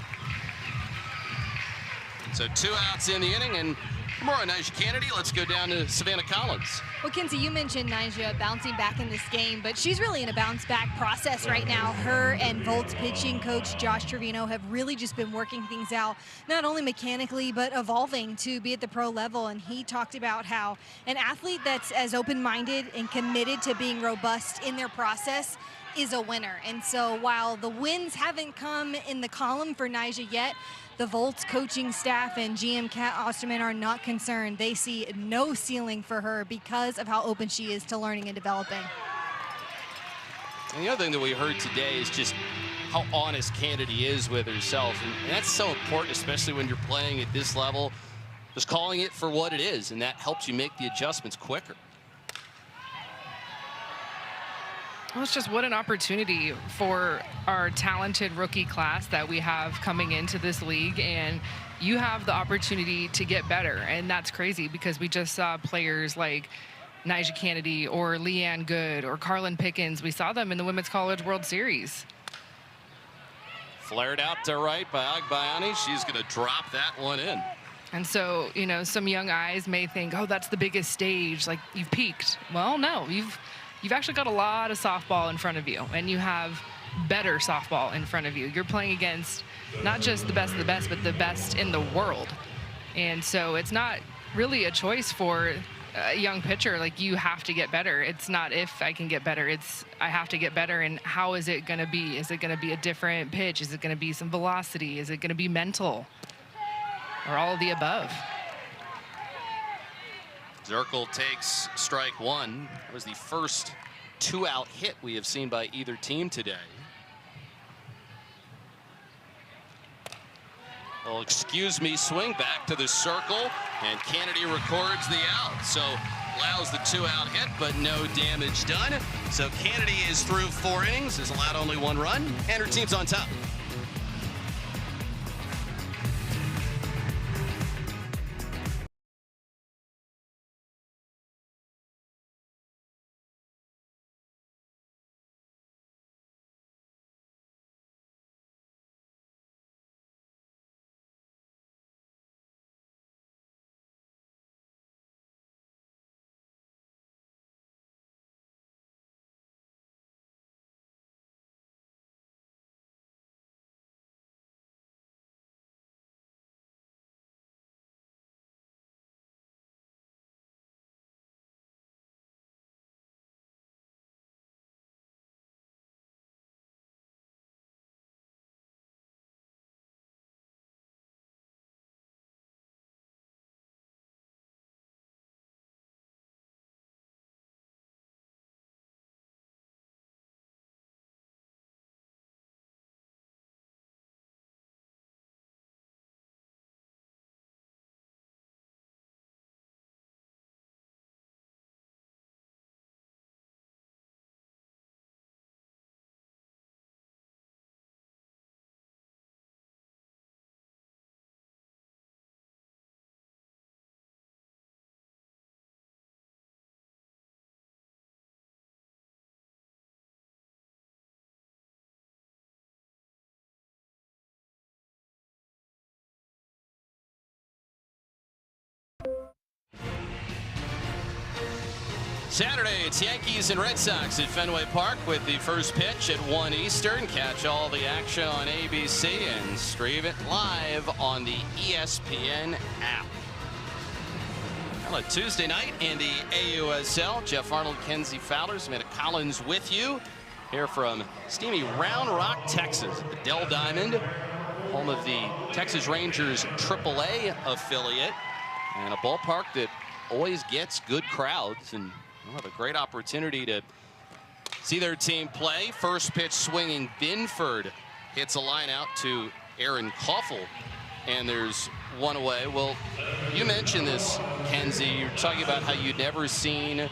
So 2 outs in the inning, and more on Nyjah Kennedy. Let's go down to Savannah Collins.
Well, Kenzie, you mentioned Nyjah bouncing back in this game, but she's really in a bounce back process right now. Her and Volts pitching coach Josh Trevino have really just been working things out, not only mechanically, but evolving to be at the pro level. And he talked about how an athlete that's as open-minded and committed to being robust in their process is a winner. And so while the wins haven't come in the column for Nyjah yet, the Volts coaching staff and GM Kat Osterman are not concerned. They see no ceiling for her because of how open she is to learning and developing.
And the other thing that we heard today is just how honest Kennedy is with herself. And that's so important, especially when you're playing at this level. Just calling it for what it is, and that helps you make the adjustments quicker.
Well, it's just what an opportunity for our talented rookie class that we have coming into this league. And you have the opportunity to get better. And that's crazy because we just saw players like Nyjah Kennedy or Leanne Good or Carlin Pickens. We saw them in the Women's College World Series.
Flared out to right by Agbayani. She's going to drop that one in.
And so, you know, some young eyes may think, oh, that's the biggest stage, like you've peaked. Well, no, you've actually got a lot of softball in front of you, and you have better softball in front of you. You're playing against not just the best of the best, but the best in the world. And so it's not really a choice for a young pitcher. Like, you have to get better. It's not if I can get better, it's I have to get better. And how is it going to be? Is it going to be a different pitch? Is it going to be some velocity? Is it going to be mental? Or all of the above?
Zirkle takes strike one. That was the first 2-out hit we have seen by either team today. Well, excuse me, swing back to the circle, and Kennedy records the out. So allows the 2-out hit, but no damage done. So Kennedy is through 4 innings, has allowed only 1 run, and her team's on top. Saturday, it's Yankees and Red Sox at Fenway Park with the first pitch at 1 Eastern. Catch all the action on ABC and stream it live on the ESPN app. Well, a Tuesday night in the AUSL. Jeff Arnold, Kenzie Fowler, Samantha Collins with you here from steamy Round Rock, Texas. The Dell Diamond, home of the Texas Rangers AAA affiliate, and a ballpark that always gets good crowds, and we'll have a great opportunity to see their team play. First pitch swinging, Binford hits a line out to Aaron Koffel, and there's one away. Well, you mentioned this, Kenzie. You're talking about how you'd never seen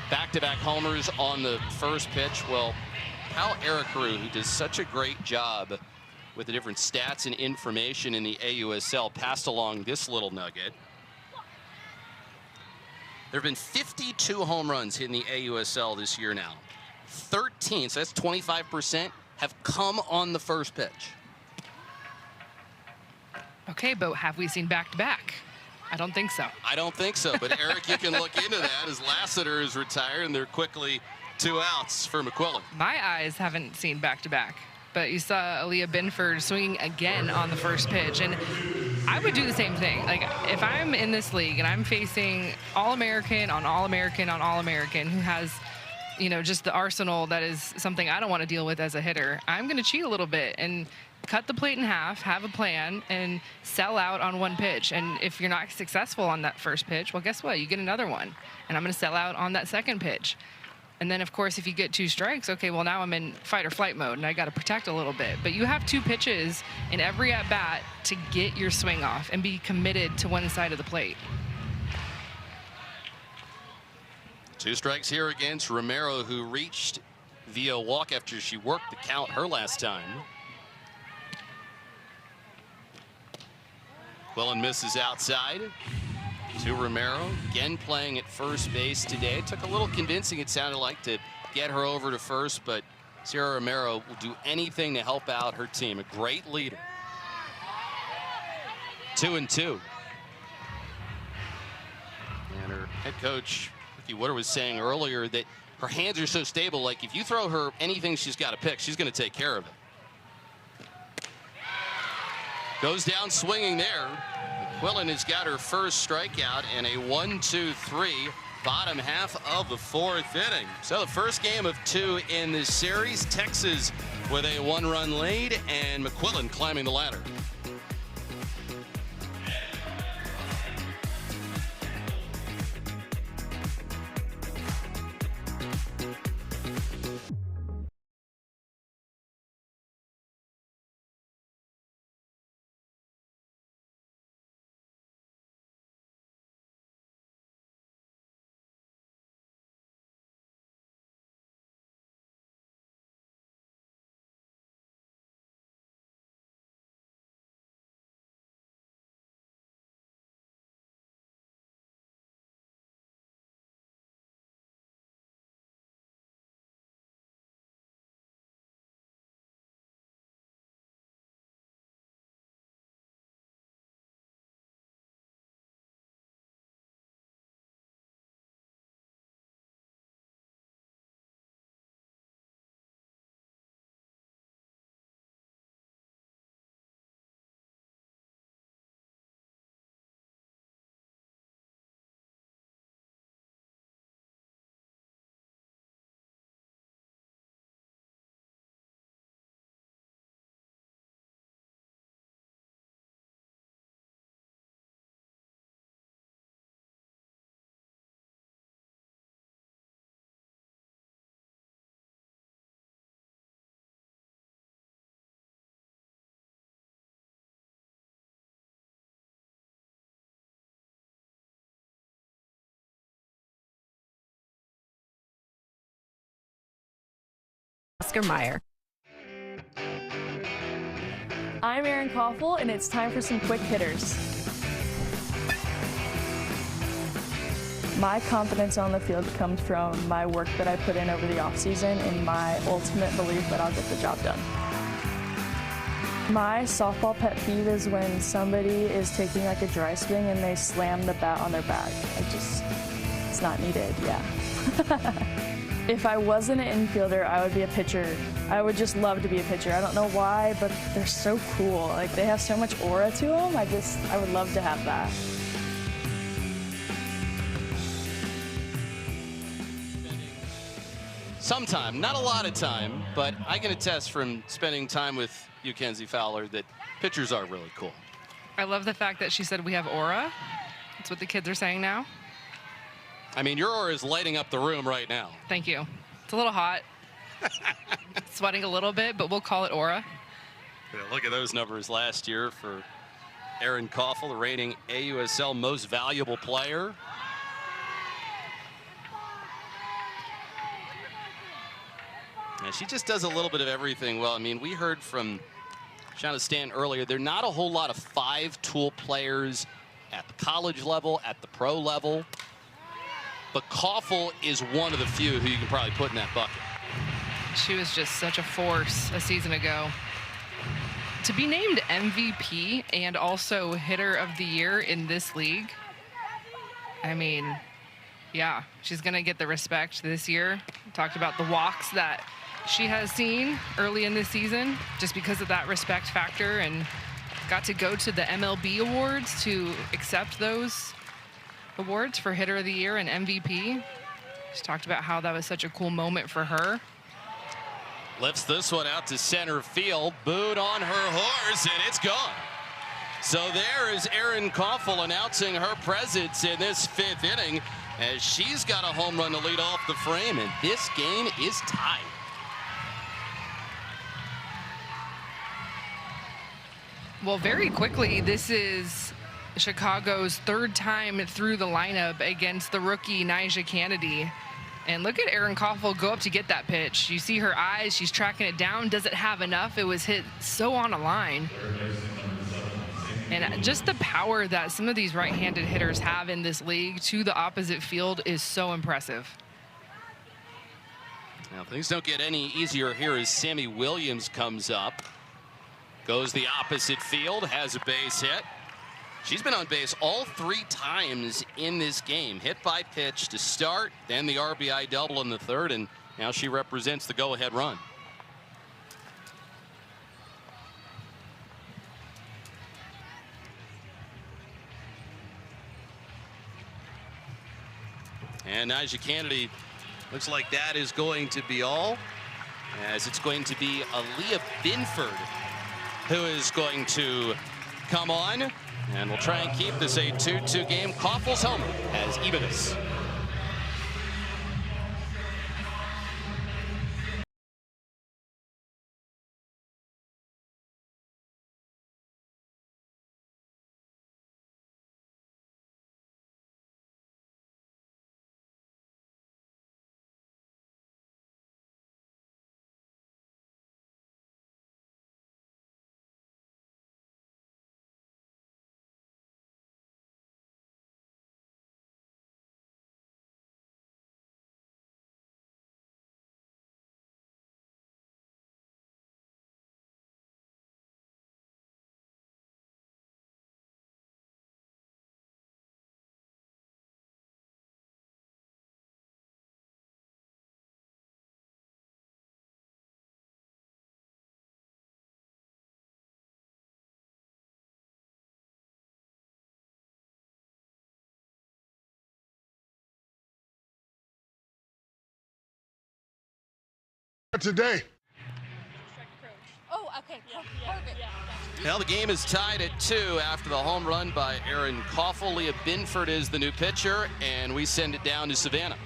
back-to-back homers on the first pitch. Well, Hal Ericaru, who does such a great job with the different stats and information in the AUSL, passed along this little nugget. There have been 52 home runs in the AUSL this year now. 13, so that's 25%, have come on the first pitch.
Okay, but have we seen back-to-back? I don't think so.
I don't think so, but Eric, you can look into that as Lassiter is retired, and they're quickly 2 outs for McQuillan.
My eyes haven't seen back-to-back, but you saw Aaliyah Binford swinging again on the first pitch, and I would do the same thing. Like, if I'm in this league and I'm facing All-American on All-American on All-American who has, you know, just the arsenal that is something I don't want to deal with as a hitter, I'm going to cheat a little bit and cut the plate in half, have a plan, and sell out on one pitch. And if you're not successful on that first pitch, well, guess what? You get another one, and I'm going to sell out on that second pitch. And then, of course, if you get 2 strikes, okay, well, now I'm in fight or flight mode, and I got to protect a little bit. But you have 2 pitches in every at-bat to get your swing off and be committed to one side of the plate.
2 strikes here against Romero, who reached via walk after she worked the count her last time. Quillen misses outside to Romero. Again playing at first base today. It took a little convincing, it sounded like, to get her over to first, but Sierra Romero will do anything to help out her team. A great leader. 2-2. And her head coach, Ricky Wooder, was saying earlier that her hands are so stable, like if you throw her anything she's got to pick, she's going to take care of it. Goes down swinging there. Quillen has got her first strikeout in a 1-2-3 bottom half of the fourth inning. So the first game of 2 in this series. Texas with a 1-run lead, and McQuillan climbing the ladder.
Oscar Meyer.
I'm Erin Koffel, and it's time for some quick hitters. My confidence on the field comes from my work that I put in over the offseason and my ultimate belief that I'll get the job done. My softball pet peeve is when somebody is taking like a dry swing and they slam the bat on their back. It's not needed, yeah. If I wasn't an infielder, I would be a pitcher. I would just love to be a pitcher. I don't know why, but they're so cool. Like, they have so much aura to them. I would love to have that.
Some time, not a lot of time, but I can attest from spending time with you, Kenzie Fowler, that pitchers are really cool.
I love the fact that she said we have aura. That's what the kids are saying now.
I mean, your aura is lighting up the room right now.
Thank you. It's a little hot. Sweating a little bit, but we'll call it aura.
Yeah, look at those numbers last year for Erin Koffel, the reigning AUSL Most Valuable Player. And she just does a little bit of everything well. I mean, we heard from Shauna Stanton earlier, there are not a whole lot of 5-tool players at the college level, at the pro level. But Koffel is one of the few who you can probably put in that bucket.
She was just such a force a season ago. To be named MVP and also hitter of the year in this league, I mean, yeah, she's going to get the respect this year. We talked about the walks that she has seen early in this season just because of that respect factor, and got to go to the MLB awards to accept those awards for hitter of the year and MVP. She talked about how that was such a cool moment for her.
Lifts this one out to center field. Booed on her horse, and it's gone. So there is Erin Koffel announcing her presence in this 5th inning as she's got a home run to lead off the frame, and this game is tied.
Well, very quickly, this is Chicago's 3rd time through the lineup against the rookie Nyjah Kennedy. And look at Erin Koffel go up to get that pitch. You see her eyes, she's tracking it down. Does it have enough? It was hit so on a line. And just the power that some of these right-handed hitters have in this league to the opposite field is so impressive.
Now, things don't get any easier here as Sammy Williams comes up. Goes the opposite field, has a base hit. She's been on base all 3 times in this game. Hit by pitch to start, then the RBI double in the 3rd, and now she represents the go-ahead run. And Nyjah Kennedy, looks like that is going to be all, as it's going to be Aaliyah Binford who is going to come on. And we'll try and keep this a 2-2 game. Koffel's home has evenness.
Today.
Oh, okay. Perfect.
Well, the game is tied at 2 after the home run by Erin Koffel. Leah Binford is the new pitcher, and we send it down to Savannah.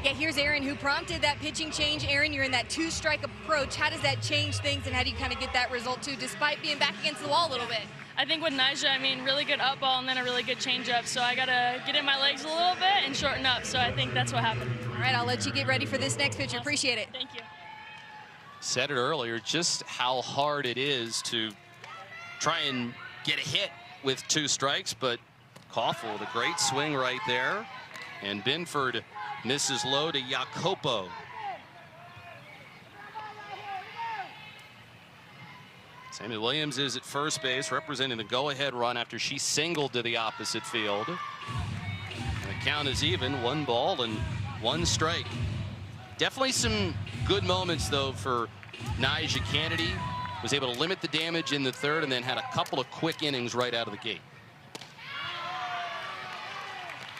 Yeah, here's Erin, who prompted that pitching change. Erin, you're in that 2-strike approach. How does that change things, and how do you kind of get that result, too, despite being back against the wall a little bit?
I think with Nyjah, I mean, really good up ball and then a really good changeup. So I got to get in my legs a little bit and shorten up. So I think that's what happened.
All right, I'll let you get ready for this next pitcher. Appreciate it.
Thank you.
Said it earlier, just how hard it is to try and get a hit with 2 strikes, but Koffel, the great swing right there, and Binford misses low to Jacopo. Sammy Williams is at first base, representing the go-ahead run after she singled to the opposite field. And the count is even, 1 ball and 1 strike. Definitely some good moments, though, for Nyjah Kennedy. Was able to limit the damage in the 3rd and then had a couple of quick innings right out of the gate.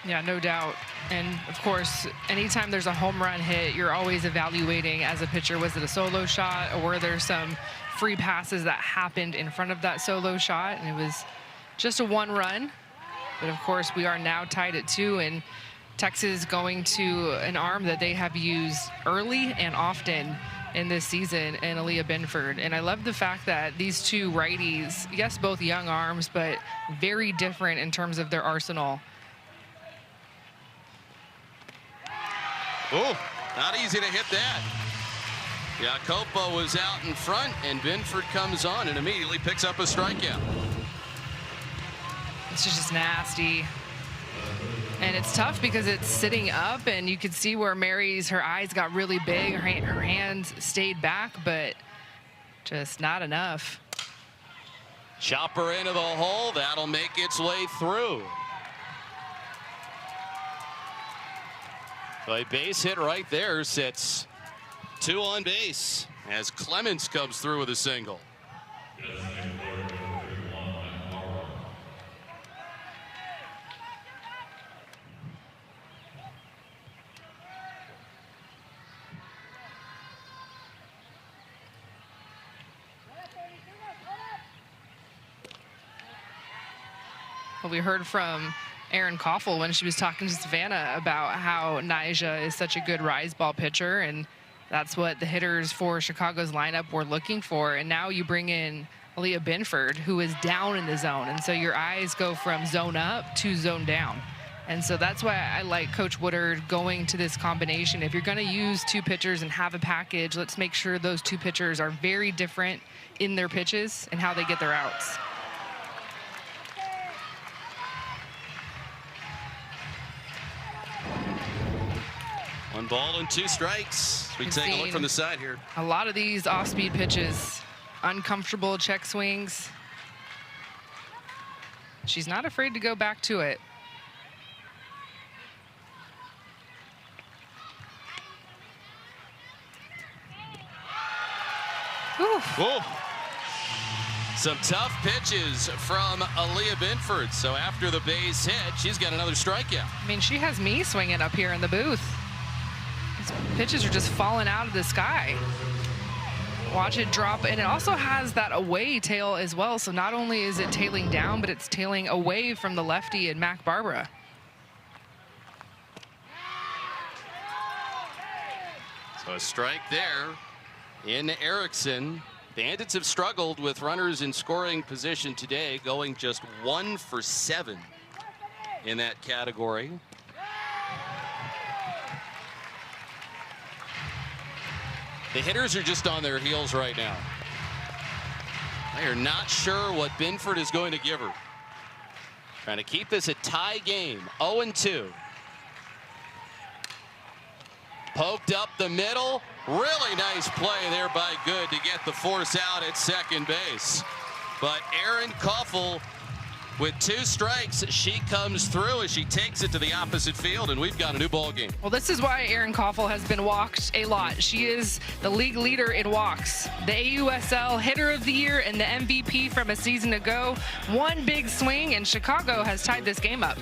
Yeah, no doubt. And, of course, anytime there's a home run hit, you're always evaluating as a pitcher, was it a solo shot or were there some free passes that happened in front of that solo shot? And it was just a 1 run. But, of course, we are now tied at 2, and Texas going to an arm that they have used early and often in this season, in Aaliyah Binford. And I love the fact that these 2 righties, yes, both young arms, but very different in terms of their arsenal.
Oh, not easy to hit that. Jacopo was out in front, and Binford comes on and immediately picks up a strikeout.
It's just nasty. And it's tough because it's sitting up, and you could see where Mary's, her eyes got really big, her hands stayed back, but just not enough.
Chopper into the hole, that'll make its way through. So a base hit right there sets 2 on base as Clements comes through with a single.
Well, we heard from Erin Koffel when she was talking to Savannah about how Nyjah is such a good rise ball pitcher, and that's what the hitters for Chicago's lineup were looking for. And now you bring in Aaliyah Binford, who is down in the zone, and so your eyes go from zone up to zone down. And so that's why I like Coach Woodard going to this combination. If you're going to use 2 pitchers and have a package, let's make sure those 2 pitchers are very different in their pitches and how they get their outs.
One ball and 2 strikes. We take a look from the side here.
A lot of these off-speed pitches, uncomfortable check swings. She's not afraid to go back to it.
Whoa. Some tough pitches from Aaliyah Binford. So after the base hit, she's got another strikeout.
I mean, she has me swinging up here in the booth. These pitches are just falling out of the sky. Watch it drop, and it also has that away tail as well. So not only is it tailing down, but it's tailing away from the lefty and Mac Barbara.
So a strike there in Erickson. Bandits have struggled with runners in scoring position today, going just 1 for 7 in that category. The hitters are just on their heels right now. They are not sure what Binford is going to give her. Trying to keep this a tie game, 0-2. Poked up the middle. Really nice play there by Good to get the force out at second base. But Erin Koffel with 2 strikes, she comes through as she takes it to the opposite field, and we've got a new ball game.
Well, this is why Erin Koffel has been walked a lot. She is the league leader in walks, the AUSL Hitter of the Year and the MVP from a season ago. One big swing, and Chicago has tied this game up.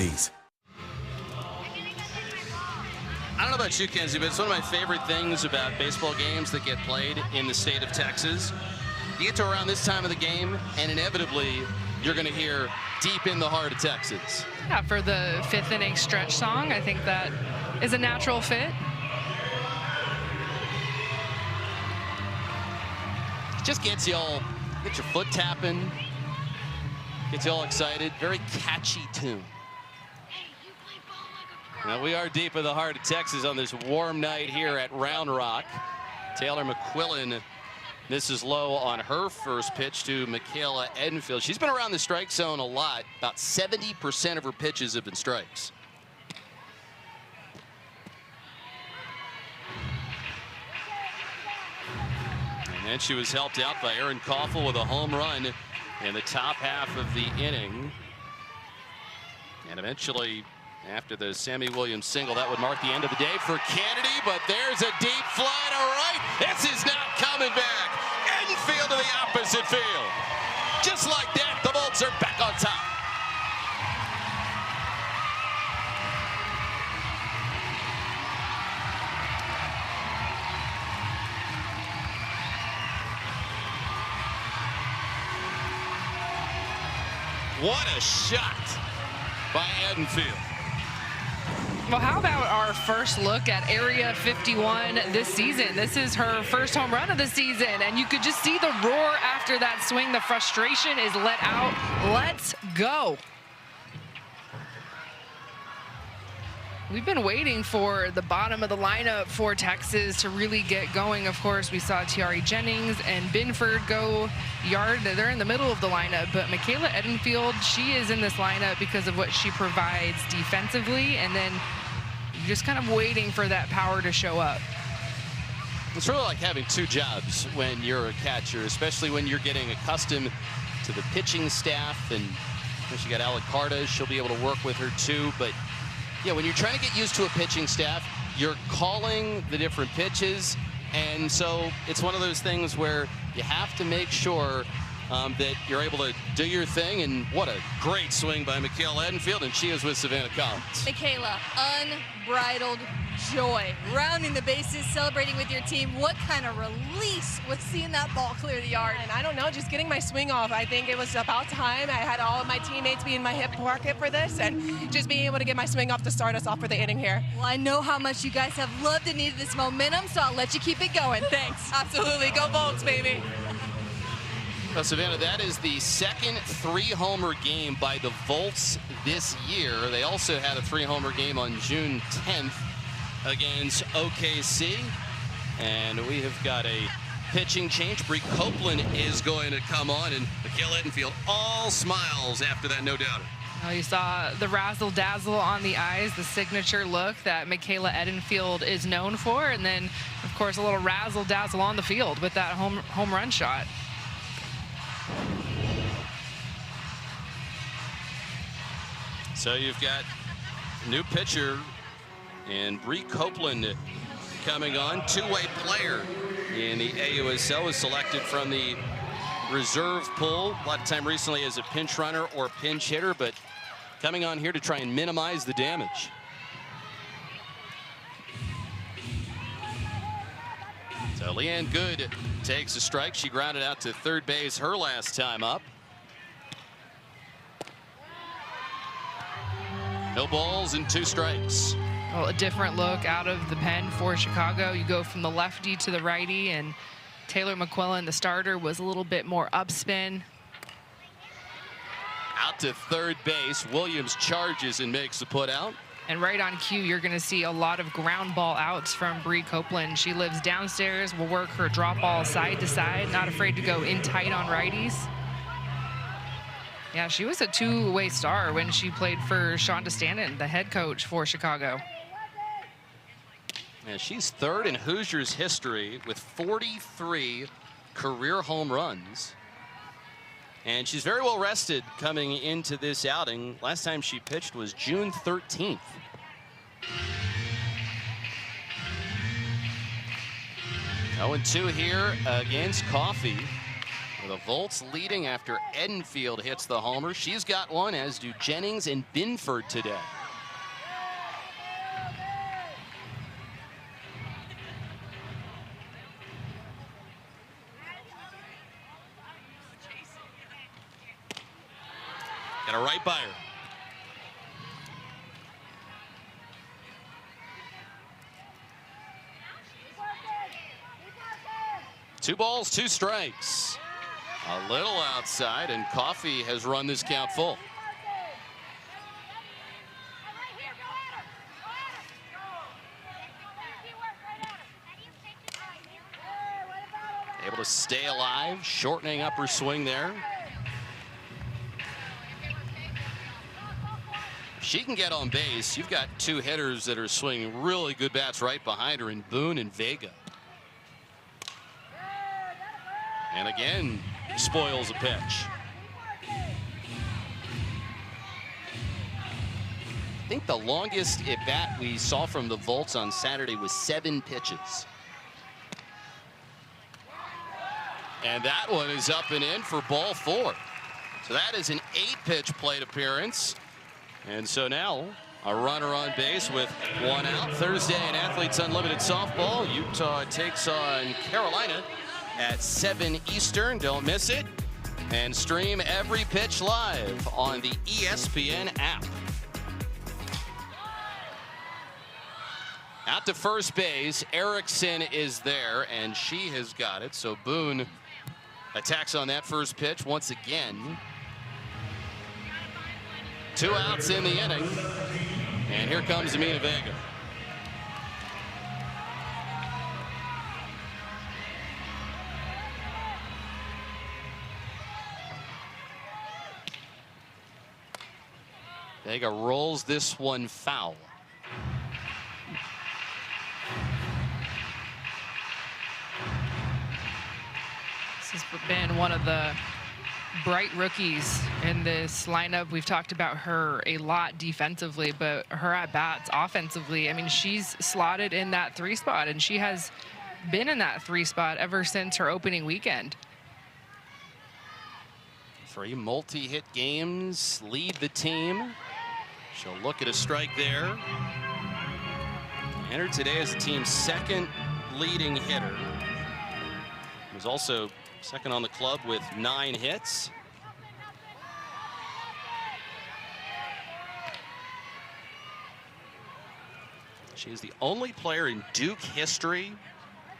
I don't know about you, Kenzie, but it's one of my favorite things about baseball games that get played in the state of Texas. You get to around this time of the game, and inevitably, you're going to hear Deep in the Heart of Texas.
Yeah, for the 5th inning stretch song, I think that is a natural fit.
It just gets you all, get your foot tapping, gets you all excited. Very catchy tune. Now we are deep in the heart of Texas on this warm night here at Round Rock. Taylor McQuillan misses low on her first pitch to Michaela Edenfield. She's been around the strike zone a lot. About 70% of her pitches have been strikes. And then she was helped out by Erin Koffel with a home run in the top half of the inning. And eventually, after the Sammy Williams single, that would mark the end of the day for Kennedy, but there's a deep fly to right. This is not coming back. Edenfield to the opposite field. Just like that, the Bolts are back on top. What a shot by Edenfield.
Well, how about our first look at Area 51 this season? This is her first home run of the season, and you could just see the roar after that swing. The frustration is let out. Let's go. We've been waiting for the bottom of the lineup for Texas to really get going. Of course, we saw Tiari Jennings and Binford go yard. They're in the middle of the lineup, but Michaela Edenfield, she is in this lineup because of what she provides defensively, and then you're just kind of waiting for that power to show up.
It's really like having two jobs when you're a catcher, especially when you're getting accustomed to the pitching staff. And she got Alec Carta, she'll be able to work with her too. But yeah, when you're trying to get used to a pitching staff, you're calling the different pitches. And so it's one of those things where you have to make sure that you're able to do your thing. And what a great swing by Michaela Edenfield, and she is with Savannah Collins.
Michaela, unbridled joy, rounding the bases, celebrating with your team. What kind of release was seeing that ball clear the yard?
And I don't know, just getting my swing off. I think it was about time. I had all of my teammates be in my hip pocket for this, and just being able to get my swing off to start us off for the inning here.
Well, I know how much you guys have loved and needed this momentum, so I'll let you keep it going. Thanks.
Absolutely. Go Bolts, baby.
Well, Savannah, that is the second 3-homer game by the Volts this year. They also had a 3-homer game on June 10th against OKC. And we have got a pitching change. Bree Copeland is going to come on, and Michaela Edenfield all smiles after that, no doubter.
Well, you saw the razzle-dazzle on the eyes, the signature look that Michaela Edenfield is known for, and then, of course, a little razzle-dazzle on the field with that home run shot.
So you've got a new pitcher and Bree Copeland coming on. Two-way player in the AUSL, was selected from the reserve pool. A lot of time recently as a pinch runner or pinch hitter, but coming on here to try and minimize the damage. So Leanne Good takes a strike. She grounded out to third base her last time up. No balls and 2 strikes.
Well, a different look out of the pen for Chicago. You go from the lefty to the righty, and Taylor McQuillan, the starter, was a little bit more upspin.
Out to third base. Williams charges and makes the put out.
And right on cue, you're going to see a lot of ground ball outs from Bree Copeland. She lives downstairs, will work her drop ball side to side, not afraid to go in tight on righties. Yeah, she was a two-way star when she played for Shonda Stanton, the head coach for Chicago.
And she's third in Hoosiers history with 43 career home runs. And she's very well rested coming into this outing. Last time she pitched was June 13th. Oh, 0-2 here against Coffey. The Volts leading after Edenfield hits the homer. She's got one, as do Jennings and Binford today. Got a right by her. Two balls, 2 strikes. A little outside, and Coffey has run this count full. Able to stay alive, shortening up her swing there. If she can get on base, you've got 2 hitters that are swinging really good bats right behind her in Boone and Vega. And again, spoils a pitch. I think the longest at bat we saw from the Volts on Saturday was 7 pitches. And that one is up and in for ball 4. So that is an 8-pitch plate appearance. And so now a runner on base with 1 out. Thursday in Athletes Unlimited Softball, Utah takes on Carolina at 7 Eastern. Don't miss it. And stream every pitch live on the ESPN app. Out to first base, Erickson is there, and she has got it. So Boone attacks on that first pitch once again. 2 outs in the inning. And here comes Amina Vega. Vega rolls this one foul.
This has been one of the bright rookies in this lineup. We've talked about her a lot defensively, but her at-bats offensively, I mean, she's slotted in that 3 spot, and she has been in that 3 spot ever since her opening weekend.
3 multi-hit games lead the team. She'll look at a strike there. Entered today as the team's 2nd leading hitter. Was also 2nd on the club with 9 hits. She is the only player in Duke history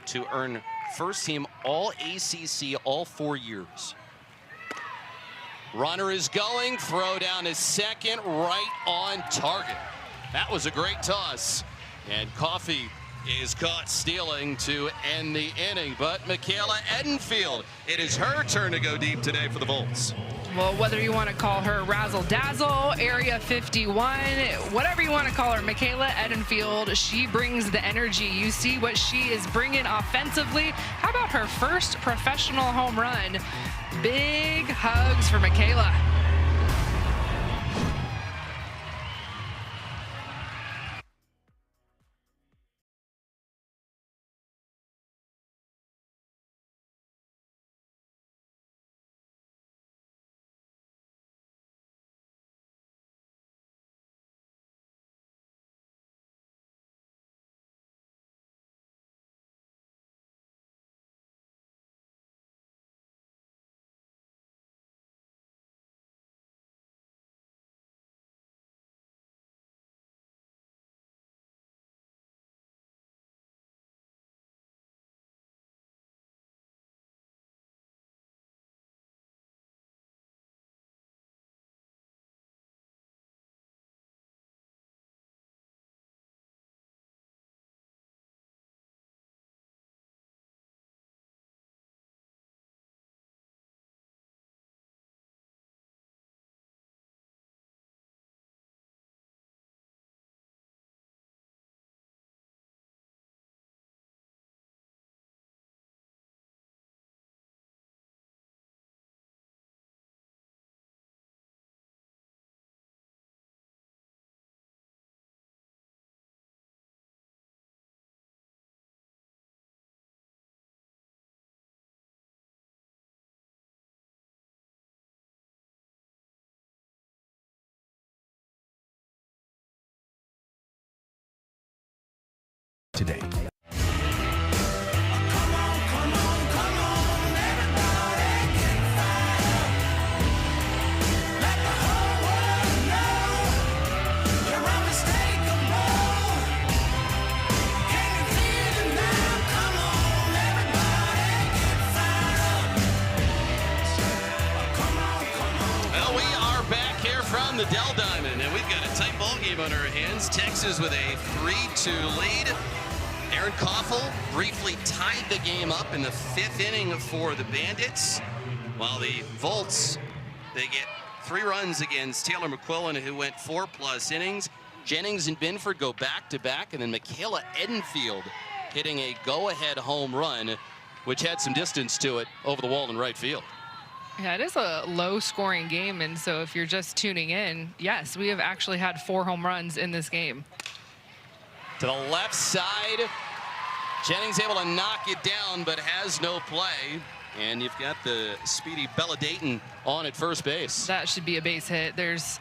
to earn first team All-ACC all 4 years. Runner is going, throw down to second, right on target. That was a great toss. And Coffey is caught stealing to end the inning. But Michaela Edenfield, it is her turn to go deep today for the Volts.
Well, whether you want to call her Razzle Dazzle, Area 51, whatever you want to call her, Michaela Edenfield, she brings the energy. You see what she is bringing offensively. How about her first professional home run? Big hugs for Michaela.
Today.
From the Dell Diamond, and we've got a tight ball game on our hands. Texas with a 3-2 lead. Aaron Koffel briefly tied the game up in the 5th inning for the Bandits, while the Volts, they get 3 runs against Taylor McQuillan, who went 4+ innings. Jennings and Binford go back-to-back, and then Michaela Edenfield hitting a go-ahead home run, which had some distance to it over the wall in right field.
Yeah, it is a low-scoring game, and so if you're just tuning in, yes, we have actually had 4 home runs in this game.
To the left side, Jennings able to knock it down, but has no play. And you've got the speedy Bella Dayton on at first base.
That should be a base hit. There's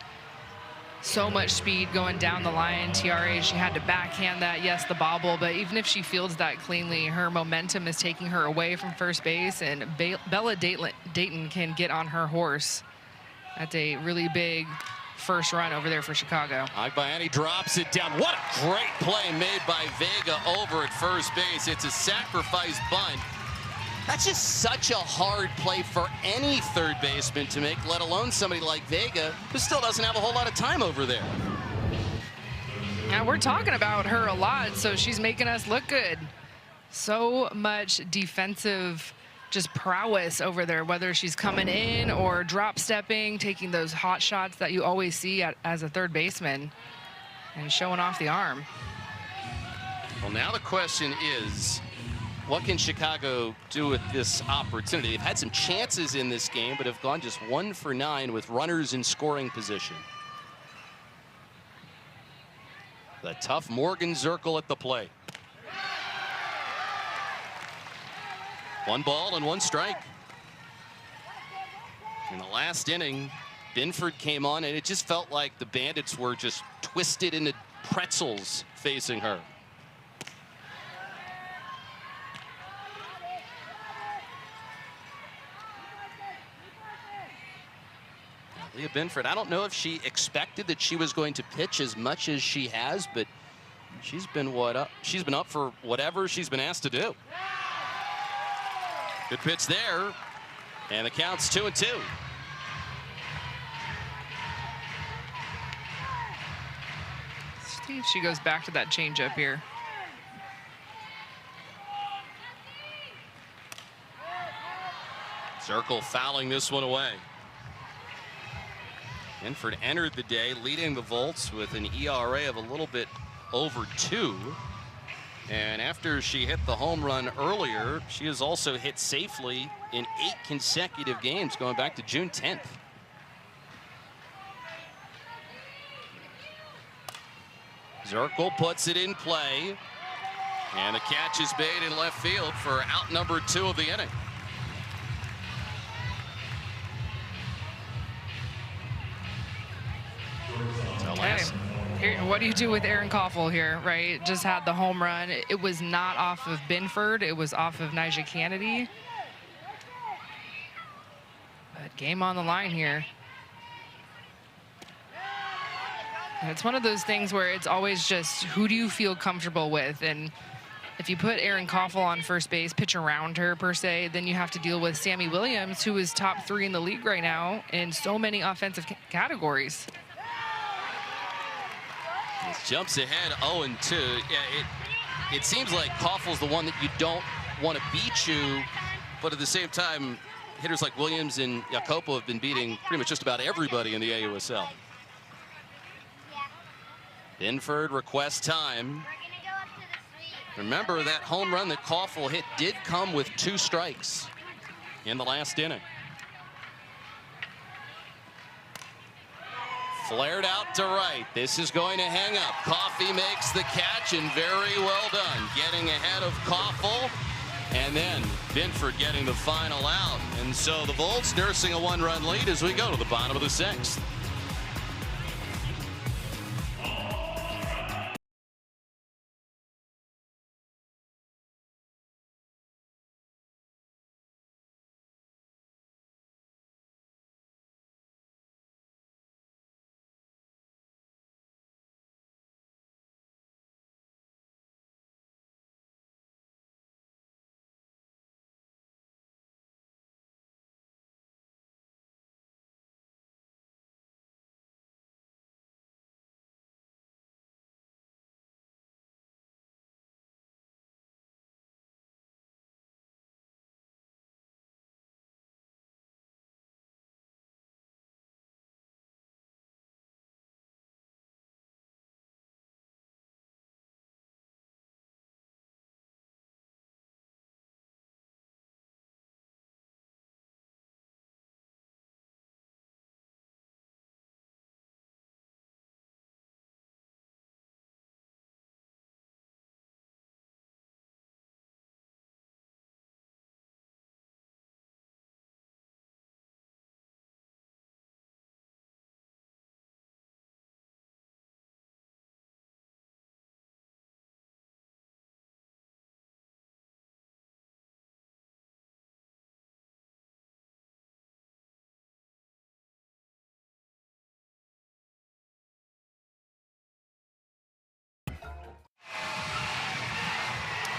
so much speed going down the line. Tiare, she had to backhand that, yes, the bobble, but even if she fields that cleanly, her momentum is taking her away from first base, and Bella Dayton can get on her horse. That's a really big first run over there for Chicago.
Agbayani drops it down. What a great play made by Vega over at first base. It's a sacrifice bunt. That's just such a hard play for any third baseman to make, let alone somebody like Vega, who still doesn't have a whole lot of time over there.
And we're talking about her a lot, so she's making us look good. So much defensive just prowess over there, whether she's coming in or drop stepping, taking those hot shots that you always see as a third baseman, and showing off the arm.
Well, now the question is, what can Chicago do with this opportunity? They've had some chances in this game, but have gone just 1 for 9 with runners in scoring position. The tough Morgan Zirkle at the plate. 1 ball and 1 strike. In the last inning, Binford came on, and it just felt like the Bandits were just twisted into pretzels facing her. Leah Binford, I don't know if she expected that she was going to pitch as much as she has, but she's been up for whatever she's been asked to do. Good pitch there, and the count's 2-2.
See if she goes back to that changeup here.
Zirkle fouling this one away. Binford entered the day leading the Volts with an ERA of a little bit over 2. And after she hit the home run earlier, she has also hit safely in 8 consecutive games going back to June 10th. Zirkle puts it in play, and the catch is made in left field for out number 2 of the inning.
Here, what do you do with Erin Koffel here, right? Just had the home run. It was not off of Binford. It was off of Nyjah Kennedy. But game on the line here. And it's one of those things where it's always just, who do you feel comfortable with? And if you put Erin Koffel on first base, pitch around her per se, then you have to deal with Sammy Williams, who is top 3 in the league right now in so many offensive categories.
Jumps ahead 0-2. Yeah, it seems like Koffel's the one that you don't want to beat you, but at the same time, hitters like Williams and Jacopo have been beating pretty much just about everybody in the AUSL. Binford requests time. Remember, that home run that Koffel hit did come with 2 strikes in the last inning. Flared out to right. This is going to hang up. Coffey makes the catch, and very well done. Getting ahead of Koffel, and then Binford getting the final out. And so the Volts nursing a 1-run lead as we go to the bottom of the 6th.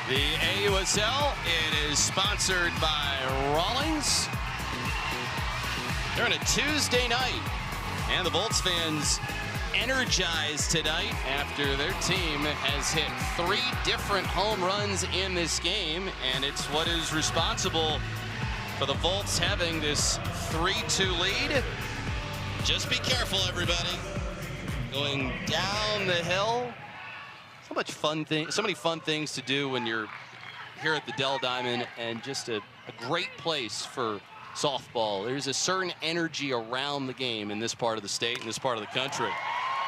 The AUSL, it is sponsored by Rawlings. They're on a Tuesday night, and the Volts fans energized tonight after their team has hit 3 different home runs in this game, and it's what is responsible for the Volts having this 3-2 lead. Just be careful, everybody. Going down the hill. So many fun things to do when you're here at the Dell Diamond, and just a great place for softball. There's a certain energy around the game in this part of the state, in this part of the country.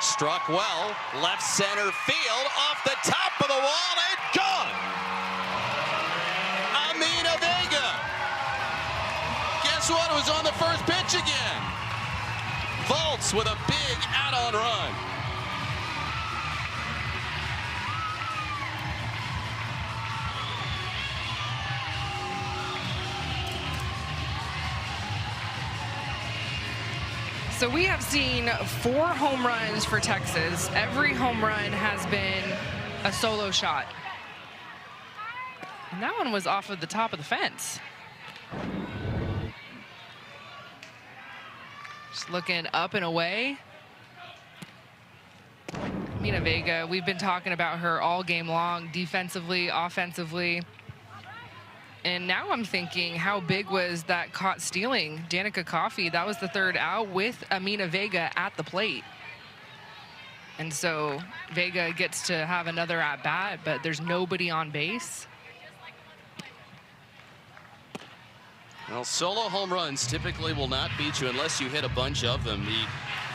Struck well, left center field, off the top of the wall, and gone! Amina Vega! Guess what? It was on the first pitch again. Volts with a big add-on run.
So we have seen 4 home runs for Texas. Every home run has been a solo shot. And that one was off of the top of the fence. Just looking up and away. Amina Vega, we've been talking about her all game long, defensively, offensively. And now I'm thinking, how big was that caught stealing? Danica Coffey, that was the 3rd out with Amina Vega at the plate. And so Vega gets to have another at-bat, but there's nobody on base.
Well, solo home runs typically will not beat you unless you hit a bunch of them. The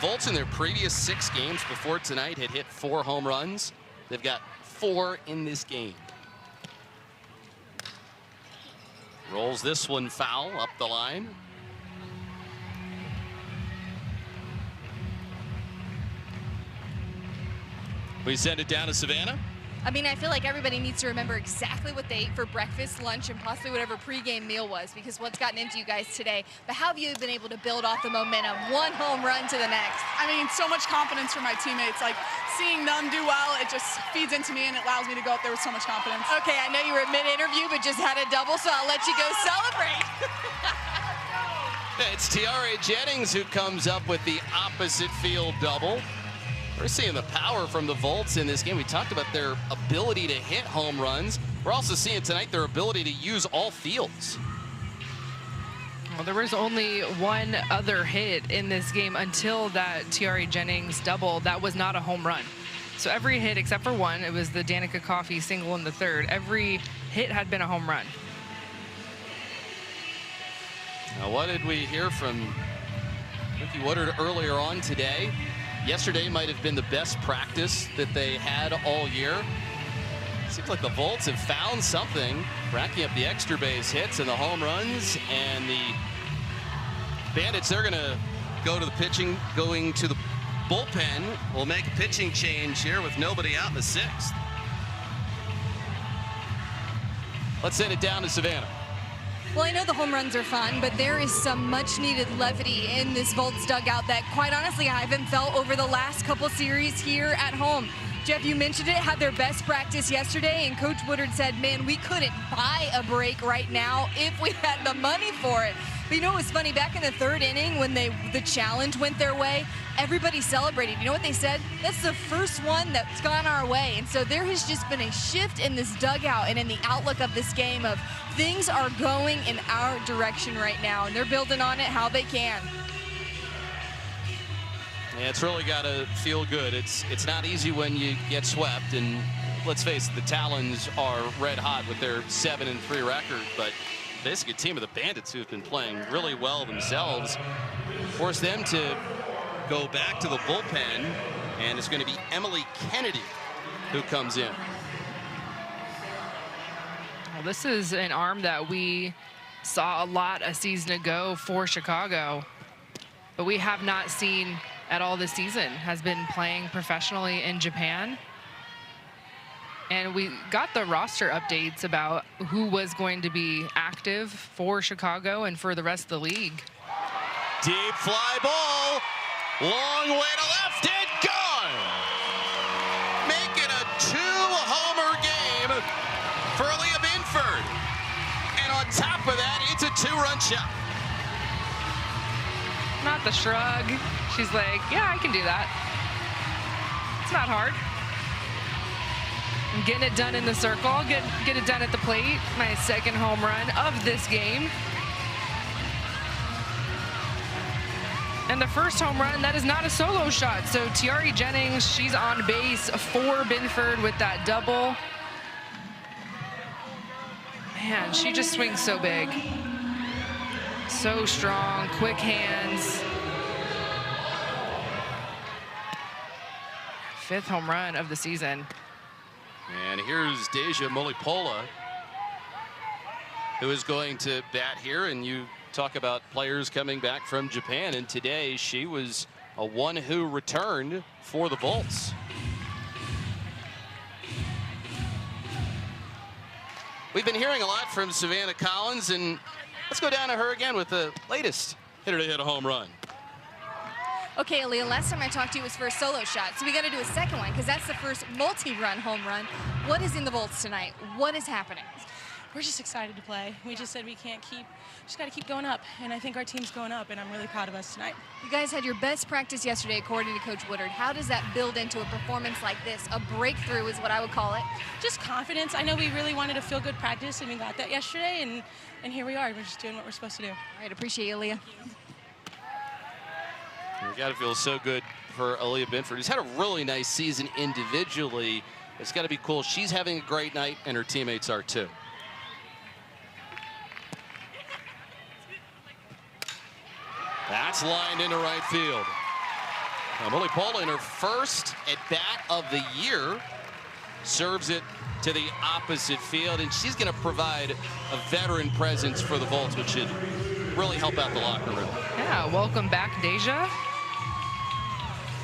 Volts in their previous 6 games before tonight had hit 4 home runs. They've got 4 in this game. Rolls this one foul up the line. We send it down to Savannah.
I mean, I feel like everybody needs to remember exactly what they ate for breakfast, lunch, and possibly whatever pregame meal was, because what's gotten into you guys today. But how have you been able to build off the momentum, 1 home run to the next?
I mean, so much confidence from my teammates. Like, seeing them do well, it just feeds into me and it allows me to go up there with so much confidence.
Okay, I know you were mid-interview, but just had a double, so I'll let you go celebrate.
It's Tiare Jennings who comes up with the opposite field double. We're seeing the power from the Volts in this game. We talked about their ability to hit home runs. We're also seeing tonight their ability to use all fields.
Well, there was only 1 other hit in this game until that Tiare Jennings double. That was not a home run. So every hit except for 1, it was the Danica Coffey single in the 3rd. Every hit had been a home run.
Now, what did we hear from Ricky Woodard earlier on today? Yesterday might have been the best practice that they had all year. Seems like the Volts have found something, racking up the extra base hits and the home runs, and the Bandits, they're going to go to the pitching, going to the bullpen. Will make a pitching change here with nobody out in the 6th. Let's send it down to Savannah.
Well, I know the home runs are fun, but there is some much-needed levity in this Volts dugout that, quite honestly, I haven't felt over the last couple series here at home. Jeff, you mentioned it, had their best practice yesterday, and Coach Woodard said, man, we couldn't buy a break right now if we had the money for it. But you know, it was funny, back in the 3rd inning when the challenge went their way, everybody celebrated. You know what they said? That's the first one that's gone our way. And so there has just been a shift in this dugout and in the outlook of this game of things are going in our direction right now, and they're building on it how they can.
Yeah, it's really got to feel good. It's not easy when you get swept, and let's face it, the Talons are red hot with their 7-3 record, but basically a team of the Bandits who've been playing really well themselves. Force them to go back to the bullpen, and it's going to be Emily Kennedy who comes in.
Well, this is an arm that we saw a lot a season ago for Chicago, but we have not seen at all this season. Has been playing professionally in Japan. And we got the roster updates about who was going to be active for Chicago and for the rest of the league.
Deep fly ball, long way to left, and gone! Make it a 2-homer game for Aaliyah Binford. And on top of that, it's a 2-run shot.
Not the shrug. She's like, yeah, I can do that. It's not hard. I'm getting it done in the circle, get it done at the plate. My second home run of this game. And the first home run, that is not a solo shot. So Tiari Jennings, she's on base for Binford with that double. Man, she just swings so big. So strong, quick hands. 5th home run of the season.
And here's Deja Mulipola, who is going to bat here. And you talk about players coming back from Japan, and today she was a one who returned for the Bolts. We've been hearing a lot from Savannah Collins, and let's go down to her again with the latest hitter to hit a home run.
Okay, Aaliyah, last time I talked to you was for a solo shot, so we got to do a second one because that's the first multi-run home run. What is in the Bolts tonight? What is happening?
We're just excited to play. We just said we can't just got to keep going up, and I think our team's going up, and I'm really proud of us tonight.
You guys had your best practice yesterday, according to Coach Woodard. How does that build into a performance like this? A breakthrough is what I would call it.
Just confidence. I know we really wanted a feel-good practice, and we got that yesterday, and here we are. We're just doing what we're supposed to do.
All right, appreciate you, Aaliyah.
You got to feel so good for Aaliyah Binford, who's had a really nice season individually. It's got to be cool. She's having a great night, and her teammates are too. That's lined into right field. Mulipola in her first at-bat of the year serves it to the opposite field, and she's going to provide a veteran presence for the Bolts, which should really help out the locker room.
Yeah, welcome back, Deja.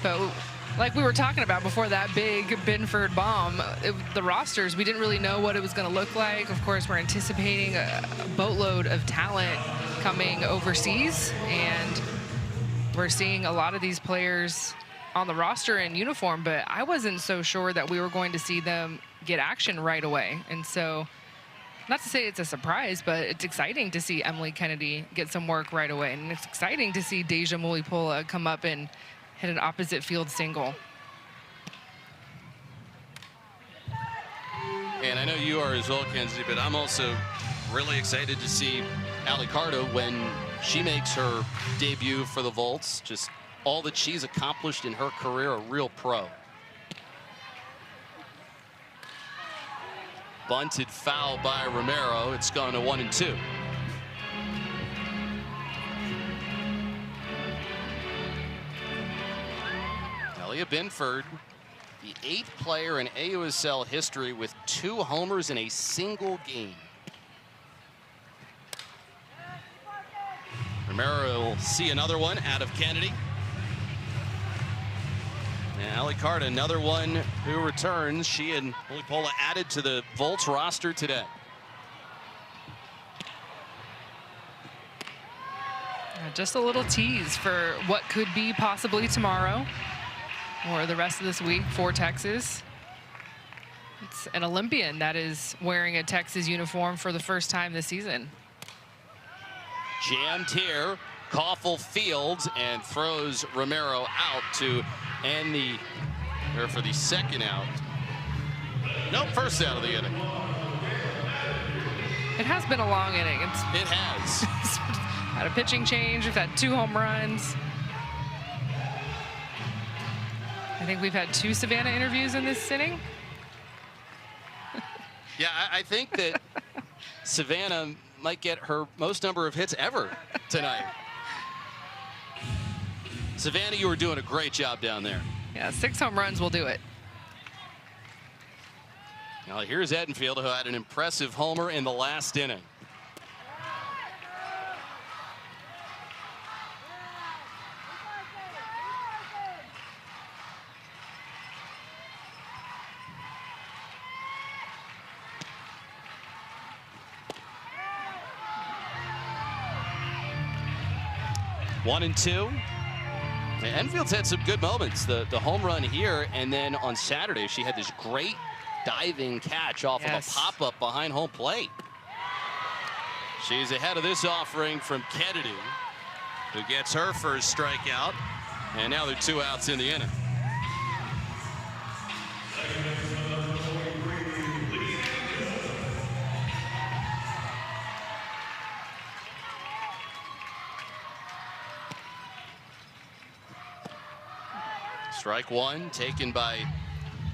But like we were talking about before that big Binford bomb, the rosters, we didn't really know what it was going to look like. Of course, we're anticipating a boatload of talent coming overseas, and we're seeing a lot of these players on the roster in uniform, but I wasn't so sure that we were going to see them get action right away. And so, not to say it's a surprise, but it's exciting to see Emily Kennedy get some work right away. And it's exciting to see Deja Mulipola come up and hit an opposite field single.
And I know you are as well, Kenzie, but I'm also really excited to see Allie Carter when she makes her debut for the Volts. Just all that she's accomplished in her career, a real pro. Bunted foul by Romero. It's gone to 1-2. Aaliyah Binford, the 8th player in AUSL history with 2 homers in a single game. Romero will see another one out of Kennedy. And Allie Carter, another one who returns. She and Mulipola added to the Volts roster today.
Just a little tease for what could be possibly tomorrow or the rest of this week for Texas. It's an Olympian that is wearing a Texas uniform for the first time this season.
Jammed here, Koffel fields and throws Romero out to end for the second out. Nope, first out of the inning.
It has been a long inning.
It has.
Had a pitching change. We've had 2 home runs. I think we've had 2 Savannah interviews in this inning.
Yeah, I think that Savannah might get her most number of hits ever tonight. Savannah, you were doing a great job down there.
Yeah, 6 home runs will do it.
Now here's Edenfield, who had an impressive homer in the last inning. One and 2. Enfield's had some good moments. The home run here, and then on Saturday she had this great diving catch off of a pop-up behind home plate. She's ahead of this offering from Kennedy, who gets her first strikeout. And now they're 2 outs in the inning. Strike one taken by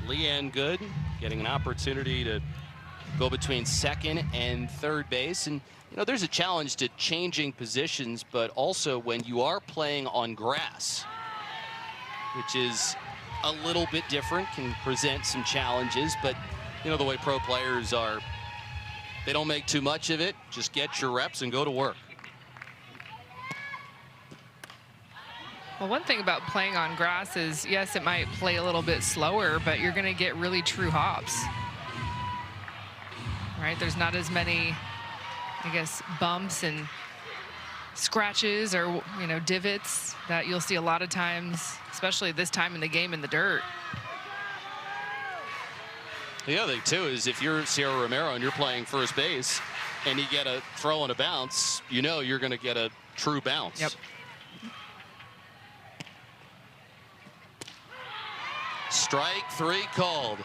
Leanne Good, getting an opportunity to go between second and third base. And you know, there's a challenge to changing positions, but also when you are playing on grass, which is a little bit different, can present some challenges. But you know, the way pro players are, they don't make too much of it. Just get your reps and go to work.
Well, one thing about playing on grass is, yes, it might play a little bit slower, but you're going to get really true hops. Right? There's not as many, I guess, bumps and scratches or, you know, divots that you'll see a lot of times, especially this time in the game in the dirt.
The other thing, too, is if you're Sierra Romero and you're playing first base and you get a throw and a bounce, you know you're going to get a true bounce.
Yep.
Strike three called.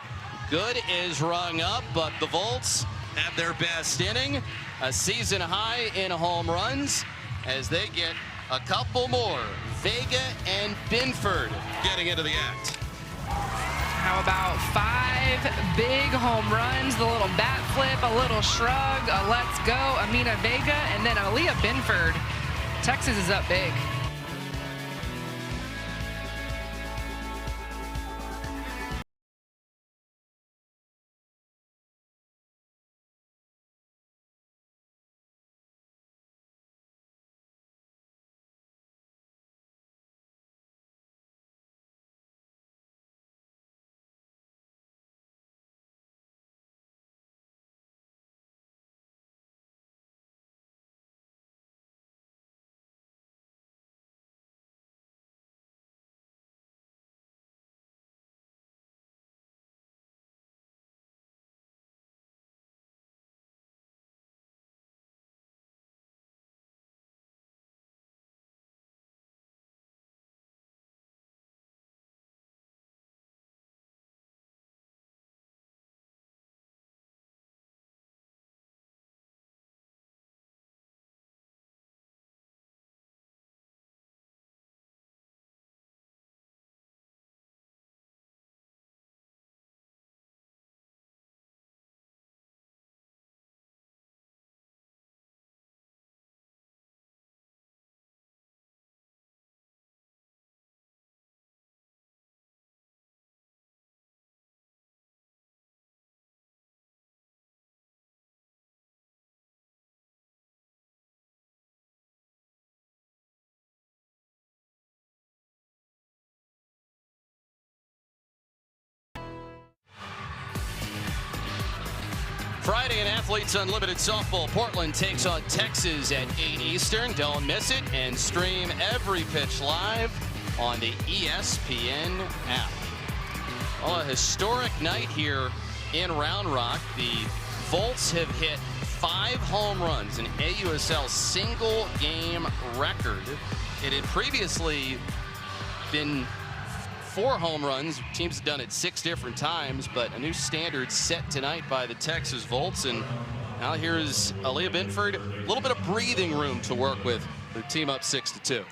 Good is rung up, but the Volts have their best inning. A season high in home runs as they get a couple more. Vega and Binford getting into the act.
How about 5 big home runs, the little bat flip, a little shrug, a let's go, Amina Vega, and then Aaliyah Binford. Texas is up big.
Friday in Athletes Unlimited Softball, Portland takes on Texas at 8 Eastern. Don't miss it and stream every pitch live on the ESPN app. Well, a historic night here in Round Rock. The Volts have hit 5 home runs, an AUSL single game record. It had previously been 4 home runs. Teams have done it 6 different times, but a new standard set tonight by the Texas Volts. And now here's Aaliyah Binford. A little bit of breathing room to work with. Their team up 6-2.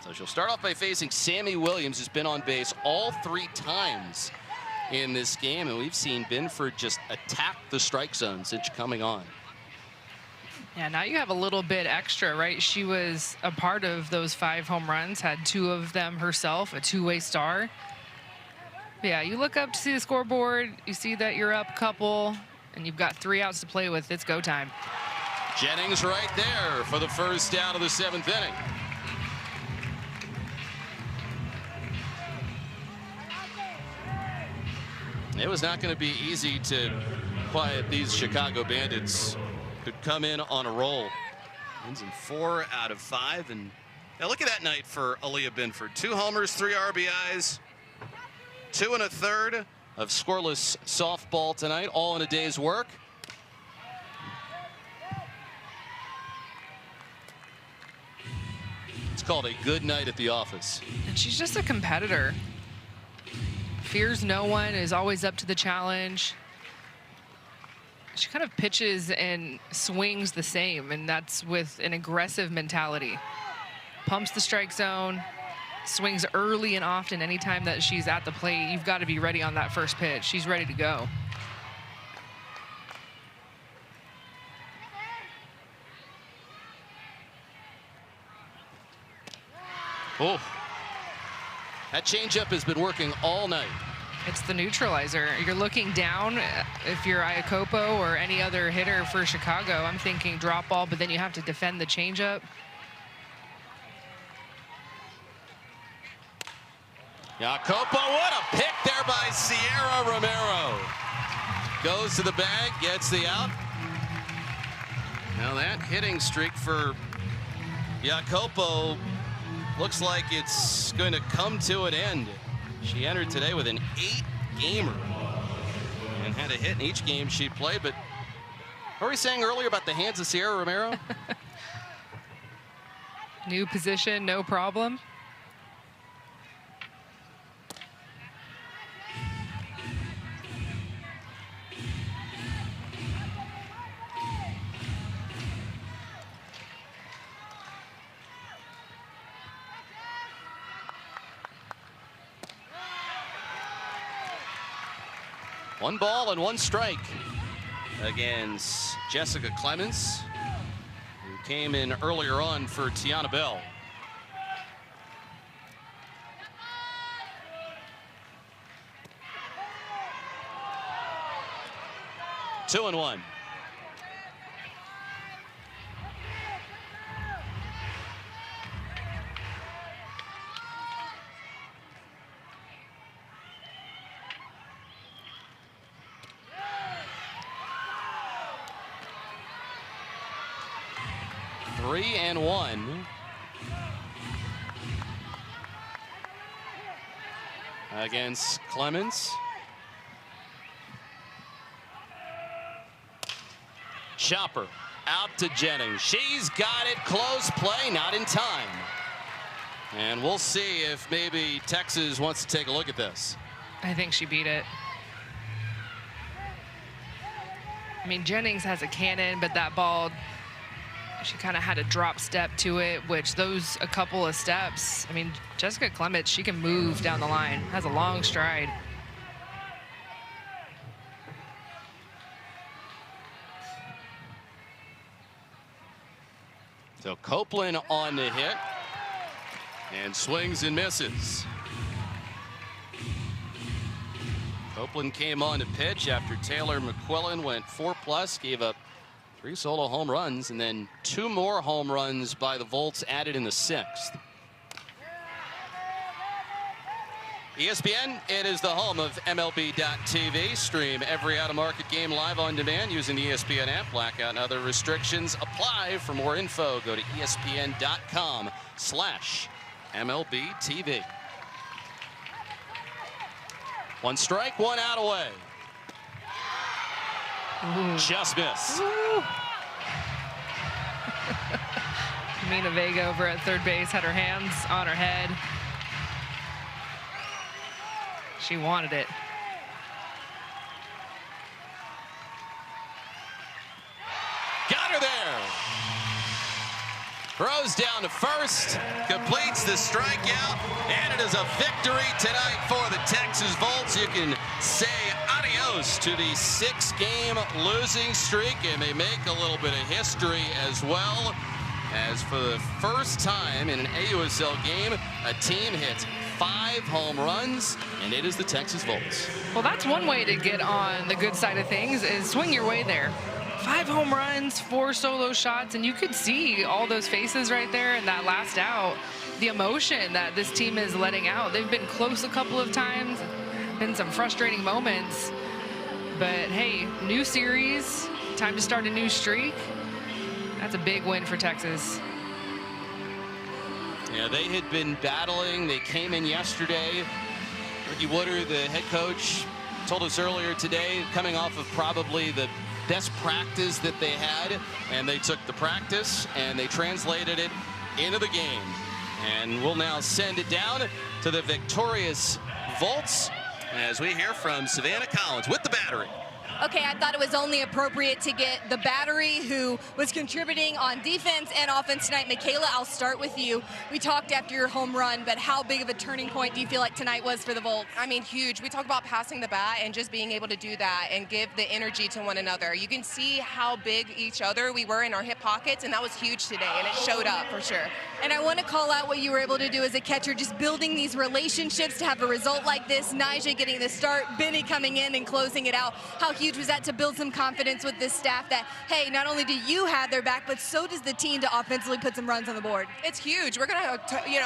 So she'll start off by facing Sammy Williams, who's been on base all 3 times in this game. And we've seen Binford just attack the strike zone since coming on.
Yeah, now you have a little bit extra, right? She was a part of those 5 home runs, had 2 of them herself, a 2-way star. Yeah, you look up to see the scoreboard, you see that you're up a couple, and you've got 3 outs to play with. It's go time.
Jennings right there for the first out of the 7th inning. It was not going to be easy to quiet these Chicago Bandits. Could come in on a roll. Wins in 4 out of 5. And now look at that night for Aaliyah Binford. 2 homers, 3 RBIs, 2 1/3 of scoreless softball tonight, all in a day's work. It's called a good night at the office.
And she's just a competitor. Fears no one, is always up to the challenge. She kind of pitches and swings the same, and that's with an aggressive mentality. Pumps the strike zone, swings early and often. Anytime that she's at the plate, you've got to be ready on that first pitch. She's ready to go.
Oh, that changeup has been working all night.
It's the neutralizer. You're looking down. If you're Iakopo or any other hitter for Chicago, I'm thinking drop ball, but then you have to defend the changeup.
Iakopo, what a pick there by Sierra Romero. Goes to the bag, gets the out. Now that hitting streak for Iakopo looks like it's going to come to an end. She entered today with an 8-gamer and had a hit in each game she played. But what were we saying earlier about the hands of Sierra Romero?
New position, no problem.
One ball and one strike against Jessica Clemens, who came in earlier on for Tiana Bell. Two and one. Three and one against Clemens. Chopper out to Jennings. She's got it. Close play, not in time. And we'll see if maybe Texas wants to take a look at this.
I think she beat it. I mean, Jennings has a cannon, but that ball, she kind of had a drop step to it, which those a couple of steps. I mean, Jessica Clemens, she can move down the line, has a long stride.
So Copeland on the hit and swings and misses. Copeland came on to pitch after Taylor McQuillan went 4+, gave up 3 solo home runs, and then 2 more home runs by the Volts added in the 6th. ESPN, it is the home of MLB.TV. Stream every out-of-market game live on demand using the ESPN app. Blackout and other restrictions apply. For more info, go to ESPN.com/MLBTV. 1 strike, 1 out away.
Ooh.
Just missed.
Mina Vega over at third base had her hands on her head. She wanted it.
Got her there. Throws down to first, completes the strikeout, and it is a victory tonight for the Texas Volts. You can say adios to the 6-game losing streak, and they make a little bit of history as well, as for the first time in an AUSL game, a team hits 5 home runs, and it is the Texas Volts.
Well, that's one way to get on the good side of things, is swing your way there. 5 home runs, 4 solo shots, and you could see all those faces right there in that last out. The emotion that this team is letting out. They've been close a couple of times, been some frustrating moments, but hey, new series, time to start a new streak. That's a big win for Texas.
Yeah, they had been battling. They came in yesterday Ricky Woodard, the head coach, told us earlier today, coming off of probably the best practice that they had, and they took the practice and they translated it into the game. And we'll now send it down to the victorious Volts as we hear from Savannah Collins with the battery.
Okay, I thought it was only appropriate to get the battery who was contributing on defense and offense tonight. Michaela, I'll start with you. We talked after your home run, but how big of a turning point do you feel like tonight was for the Volts?
I mean, huge. We talk about passing the bat and just being able to do that and give the energy to one another. You can see how big each other we were in our hip pockets, and that was huge today, and it showed up for sure.
And I want to call out what you were able to do as a catcher, just building these relationships to have a result like this. Nyjah getting the start, Benny coming in and closing it out. How huge was that to build some confidence with this staff that, hey, not only do you have their back, but so does the team to offensively put some runs on the board?
It's huge. We're going to,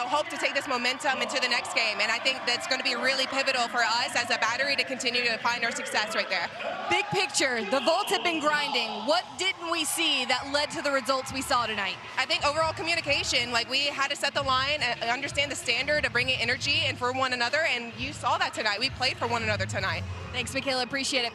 hope to take this momentum into the next game, and I think that's going to be really pivotal for us as a battery to continue to find our success right there.
Big picture, the Volts have been grinding. What didn't we see that led to the results we saw tonight?
I think overall communication, like we had to set the line, understand the standard of bringing energy and for one another, and you saw that tonight. We played for one another tonight.
Thanks, Michaela. Appreciate it.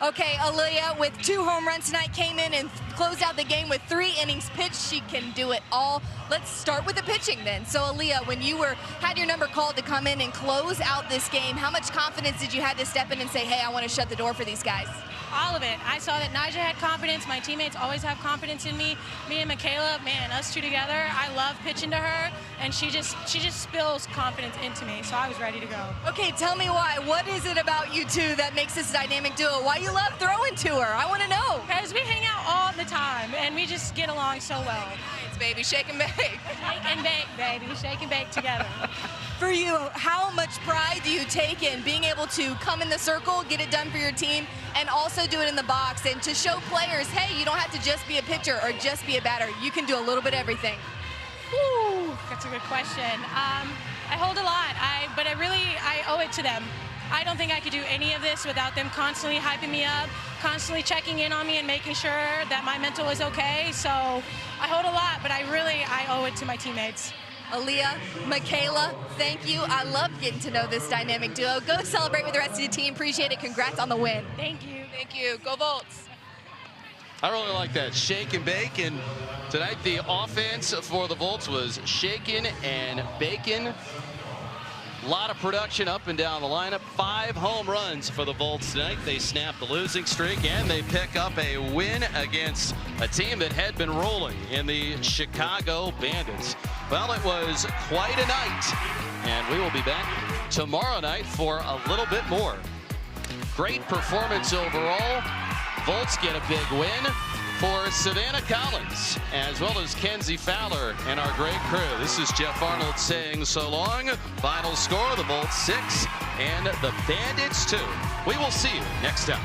Okay, Aaliyah with 2 home runs tonight came in and closed out the game with 3 innings pitched. She can do it all. Let's start with the pitching then. So, Aaliyah, when you had your number called to come in and close out this game, how much confidence did you have to step in and say, hey, I want to shut the door for these guys?
All of it. I saw that Nyjah had confidence. My teammates always have confidence in me. Me and Michaela, man, us two together, I love pitching to her, and she just spills confidence into me, so I was ready to go.
Okay, tell me why. What is it about you two that makes this dynamic duo? Why you love throwing to her? I want to know.
Because we hang out all the time, and we just get along so well.
It's baby, shake and bake.
Shake and bake, baby. Shake and bake together.
For you, how much pride do you take in being able to come in the circle, get it done for your team, and also do it in the box, and to show players, hey, you don't have to just be a pitcher or just be a batter. You can do a little bit of everything.
Whew, that's a good question. I hold a lot, but I owe it to them. I don't think I could do any of this without them constantly hyping me up, constantly checking in on me and making sure that my mental is okay. So I hold a lot, but I owe it to my teammates.
Aaliyah, Michaela, thank you. I love getting to know this dynamic duo. Go celebrate with the rest of the team. Appreciate it. Congrats on the win.
Thank you.
Thank you. Go Volts.
I really like that. Shake and bake. And tonight the offense for the Volts was shaking and baking. A lot of production up and down the lineup. 5 home runs for the Volts tonight. They snap the losing streak and they pick up a win against a team that had been rolling in the Chicago Bandits. Well, it was quite a night, and we will be back tomorrow night for a little bit more. Great performance overall. Volts get a big win for Savannah Collins, as well as Kenzie Fowler and our great crew. This is Jeff Arnold saying so long. Final score, the Volts 6 and the Bandits 2. We will see you next time.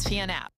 ESPN app.